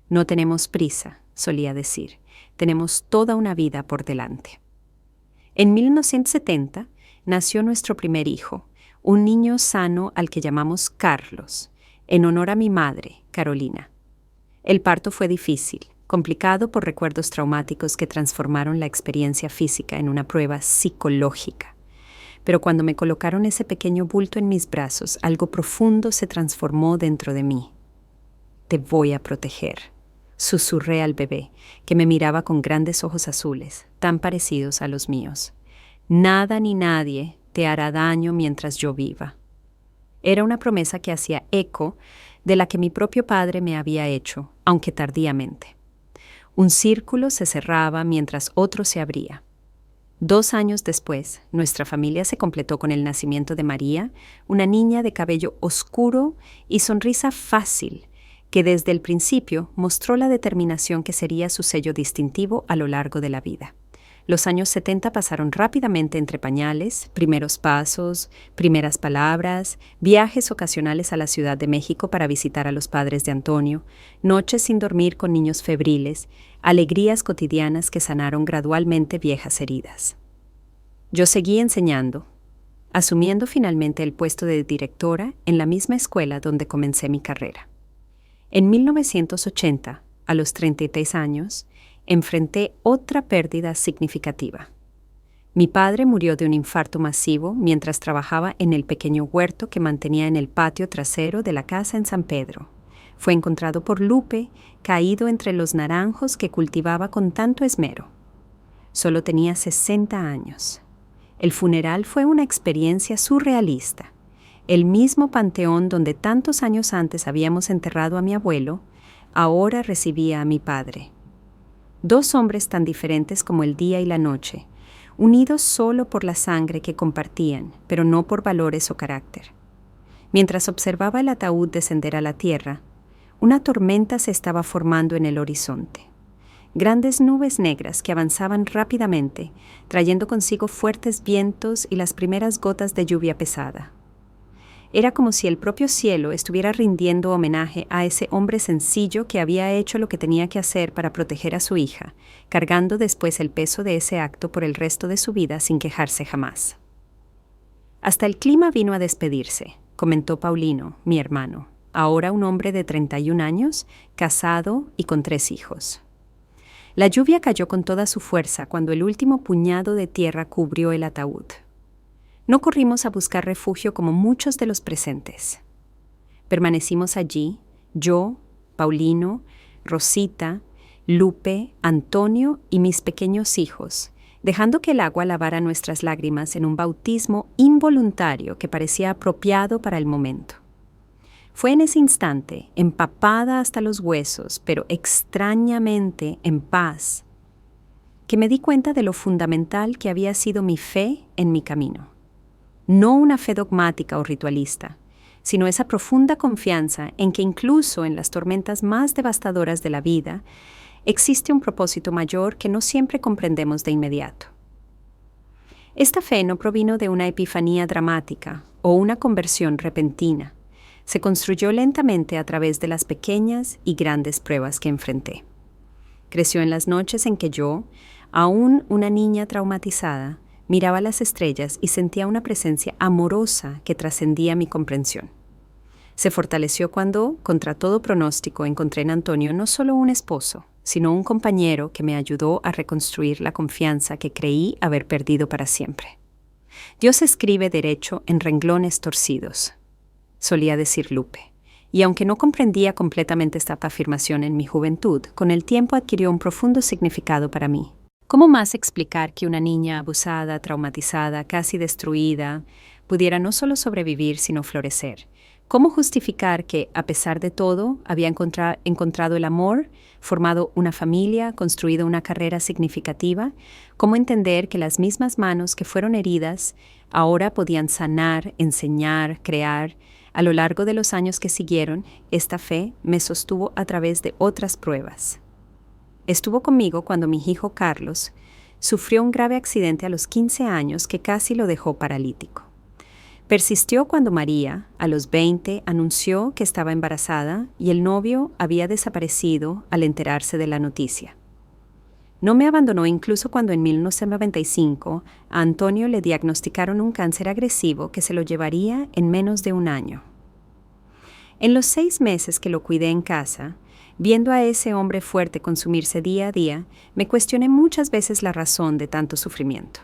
«No tenemos prisa», solía decir, «tenemos toda una vida por delante». En 1970 nació nuestro primer hijo, un niño sano al que llamamos Carlos, en honor a mi madre, Carolina. El parto fue difícil, complicado por recuerdos traumáticos que transformaron la experiencia física en una prueba psicológica. Pero cuando me colocaron ese pequeño bulto en mis brazos, algo profundo se transformó dentro de mí. «Te voy a proteger», susurré al bebé, que me miraba con grandes ojos azules, tan parecidos a los míos. «Nada ni nadie te hará daño mientras yo viva». Era una promesa que hacía eco de la que mi propio padre me había hecho, aunque tardíamente. Un círculo se cerraba mientras otro se abría. 2 años después, nuestra familia se completó con el nacimiento de María, una niña de cabello oscuro y sonrisa fácil, que desde el principio mostró la determinación que sería su sello distintivo a lo largo de la vida. Los años 70 pasaron rápidamente entre pañales, primeros pasos, primeras palabras, viajes ocasionales a la Ciudad de México para visitar a los padres de Antonio, noches sin dormir con niños febriles, alegrías cotidianas que sanaron gradualmente viejas heridas. Yo seguí enseñando, asumiendo finalmente el puesto de directora en la misma escuela donde comencé mi carrera. En 1980, a los 33 años, enfrenté otra pérdida significativa. Mi padre murió de un infarto masivo mientras trabajaba en el pequeño huerto que mantenía en el patio trasero de la casa en San Pedro. Fue encontrado por Lupe, caído entre los naranjos que cultivaba con tanto esmero. Solo tenía 60 años. El funeral fue una experiencia surrealista. El mismo panteón donde tantos años antes habíamos enterrado a mi abuelo, ahora recibía a mi padre. Dos hombres tan diferentes como el día y la noche, unidos solo por la sangre que compartían, pero no por valores o carácter. Mientras observaba el ataúd descender a la tierra, una tormenta se estaba formando en el horizonte. Grandes nubes negras que avanzaban rápidamente, trayendo consigo fuertes vientos y las primeras gotas de lluvia pesada. Era como si el propio cielo estuviera rindiendo homenaje a ese hombre sencillo que había hecho lo que tenía que hacer para proteger a su hija, cargando después el peso de ese acto por el resto de su vida sin quejarse jamás. Hasta el clima vino a despedirse, comentó Paulino, mi hermano, ahora un hombre de 31 años, casado y con 3 hijos. La lluvia cayó con toda su fuerza cuando el último puñado de tierra cubrió el ataúd. No corrimos a buscar refugio como muchos de los presentes. Permanecimos allí, yo, Paulino, Rosita, Lupe, Antonio y mis pequeños hijos, dejando que el agua lavara nuestras lágrimas en un bautismo involuntario que parecía apropiado para el momento. Fue en ese instante, empapada hasta los huesos, pero extrañamente en paz, que me di cuenta de lo fundamental que había sido mi fe en mi camino. No una fe dogmática o ritualista, sino esa profunda confianza en que incluso en las tormentas más devastadoras de la vida, existe un propósito mayor que no siempre comprendemos de inmediato. Esta fe no provino de una epifanía dramática o una conversión repentina. Se construyó lentamente a través de las pequeñas y grandes pruebas que enfrenté. Creció en las noches en que yo, aún una niña traumatizada, miraba las estrellas y sentía una presencia amorosa que trascendía mi comprensión. Se fortaleció cuando, contra todo pronóstico, encontré en Antonio no solo un esposo, sino un compañero que me ayudó a reconstruir la confianza que creí haber perdido para siempre. Dios escribe derecho en renglones torcidos, solía decir Lupe, y aunque no comprendía completamente esta afirmación en mi juventud, con el tiempo adquirió un profundo significado para mí. ¿Cómo más explicar que una niña abusada, traumatizada, casi destruida, pudiera no solo sobrevivir, sino florecer? ¿Cómo justificar que, a pesar de todo, había encontrado el amor, formado una familia, construido una carrera significativa? ¿Cómo entender que las mismas manos que fueron heridas ahora podían sanar, enseñar, crear? A lo largo de los años que siguieron, esta fe me sostuvo a través de otras pruebas. Estuvo conmigo cuando mi hijo Carlos sufrió un grave accidente a los 15 años que casi lo dejó paralítico. Persistió cuando María, a los 20, anunció que estaba embarazada y el novio había desaparecido al enterarse de la noticia. No me abandonó incluso cuando en 1995 a Antonio le diagnosticaron un cáncer agresivo que se lo llevaría en menos de un año. En los 6 meses que lo cuidé en casa, viendo a ese hombre fuerte consumirse día a día, me cuestioné muchas veces la razón de tanto sufrimiento.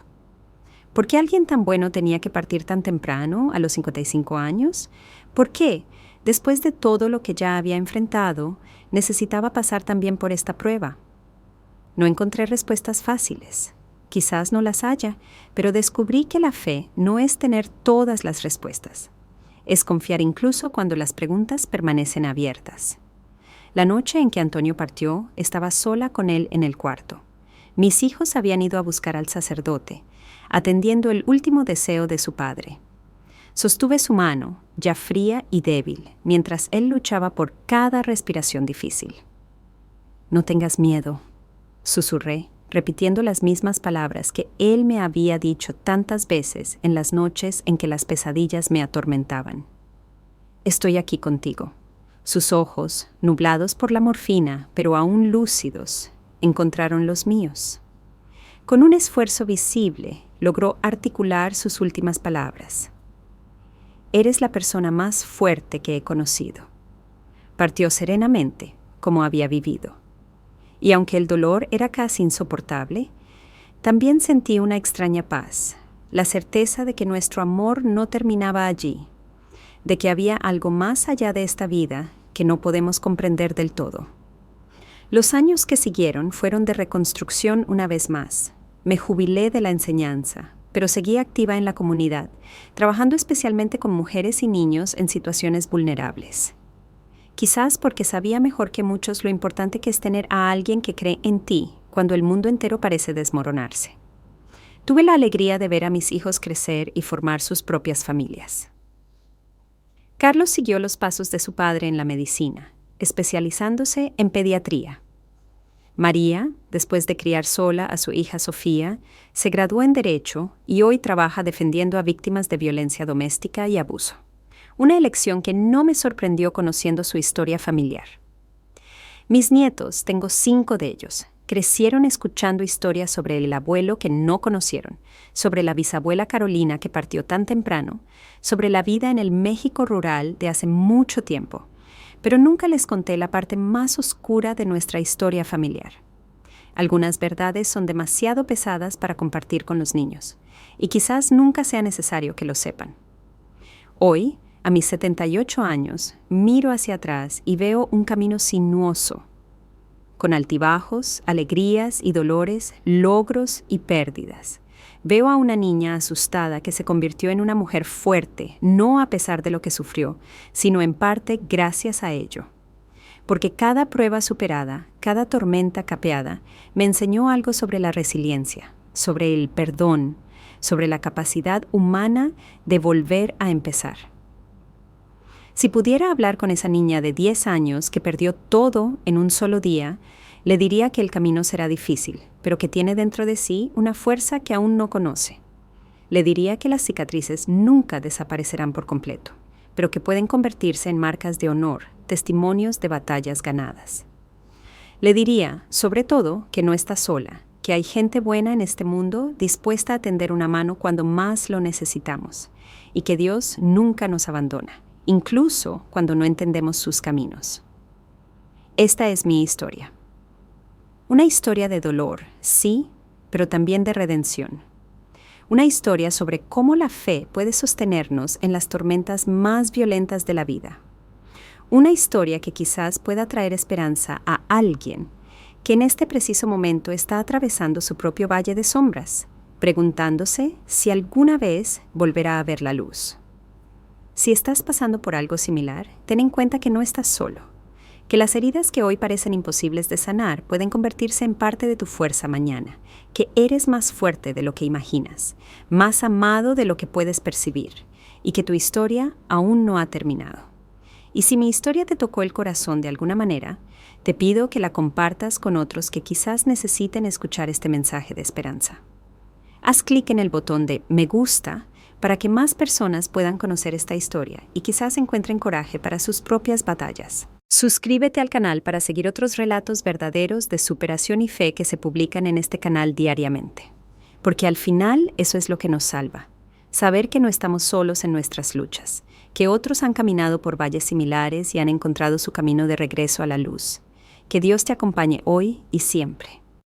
¿Por qué alguien tan bueno tenía que partir tan temprano, a los 55 años? ¿Por qué, después de todo lo que ya había enfrentado, necesitaba pasar también por esta prueba? No encontré respuestas fáciles. Quizás no las haya, pero descubrí que la fe no es tener todas las respuestas. Es confiar incluso cuando las preguntas permanecen abiertas. La noche en que Antonio partió, estaba sola con él en el cuarto. Mis hijos habían ido a buscar al sacerdote, atendiendo el último deseo de su padre. Sostuve su mano, ya fría y débil, mientras él luchaba por cada respiración difícil. «No tengas miedo», susurré, repitiendo las mismas palabras que él me había dicho tantas veces en las noches en que las pesadillas me atormentaban. «Estoy aquí contigo». Sus ojos, nublados por la morfina, pero aún lúcidos, encontraron los míos. Con un esfuerzo visible, logró articular sus últimas palabras. «Eres la persona más fuerte que he conocido». Partió serenamente, como había vivido. Y aunque el dolor era casi insoportable, También sentí una extraña paz, la certeza de que nuestro amor no terminaba allí, de que había algo más allá de esta vida que no podemos comprender del todo. Los años que siguieron fueron de reconstrucción una vez más. Me jubilé de la enseñanza, pero seguí activa en la comunidad, trabajando especialmente con mujeres y niños en situaciones vulnerables. Quizás porque sabía mejor que muchos lo importante que es tener a alguien que cree en ti cuando el mundo entero parece desmoronarse. Tuve la alegría de ver a mis hijos crecer y formar sus propias familias. Carlos siguió los pasos de su padre en la medicina, especializándose en pediatría. María, después de criar sola a su hija Sofía, se graduó en Derecho y hoy trabaja defendiendo a víctimas de violencia doméstica y abuso. Una elección que no me sorprendió conociendo su historia familiar. Mis nietos, tengo 5 de ellos, crecieron escuchando historias sobre el abuelo que no conocieron, sobre la bisabuela Carolina que partió tan temprano, sobre la vida en el México rural de hace mucho tiempo, pero nunca les conté la parte más oscura de nuestra historia familiar. Algunas verdades son demasiado pesadas para compartir con los niños, y quizás nunca sea necesario que lo sepan. Hoy, a mis 78 años, miro hacia atrás y veo un camino sinuoso, con altibajos, alegrías y dolores, logros y pérdidas. Veo a una niña asustada que se convirtió en una mujer fuerte, no a pesar de lo que sufrió, sino en parte gracias a ello. Porque cada prueba superada, cada tormenta capeada, me enseñó algo sobre la resiliencia, sobre el perdón, sobre la capacidad humana de volver a empezar. Si pudiera hablar con esa niña de 10 años que perdió todo en un solo día, le diría que el camino será difícil, pero que tiene dentro de sí una fuerza que aún no conoce. Le diría que las cicatrices nunca desaparecerán por completo, pero que pueden convertirse en marcas de honor, testimonios de batallas ganadas. Le diría, sobre todo, que no está sola, que hay gente buena en este mundo dispuesta a tender una mano cuando más lo necesitamos, y que Dios nunca nos abandona, incluso cuando no entendemos sus caminos. Esta es mi historia. Una historia de dolor, sí, pero también de redención. Una historia sobre cómo la fe puede sostenernos en las tormentas más violentas de la vida. Una historia que quizás pueda traer esperanza a alguien que en este preciso momento está atravesando su propio valle de sombras, preguntándose si alguna vez volverá a ver la luz. Si estás pasando por algo similar, ten en cuenta que no estás solo, que las heridas que hoy parecen imposibles de sanar pueden convertirse en parte de tu fuerza mañana, que eres más fuerte de lo que imaginas, más amado de lo que puedes percibir, y que tu historia aún no ha terminado. Y si mi historia te tocó el corazón de alguna manera, te pido que la compartas con otros que quizás necesiten escuchar este mensaje de esperanza. Haz clic en el botón de Me gusta para que más personas puedan conocer esta historia y quizás encuentren coraje para sus propias batallas. Suscríbete al canal para seguir otros relatos verdaderos de superación y fe que se publican en este canal diariamente. Porque al final eso es lo que nos salva. Saber que no estamos solos en nuestras luchas, que otros han caminado por valles similares y han encontrado su camino de regreso a la luz. Que Dios te acompañe hoy y siempre.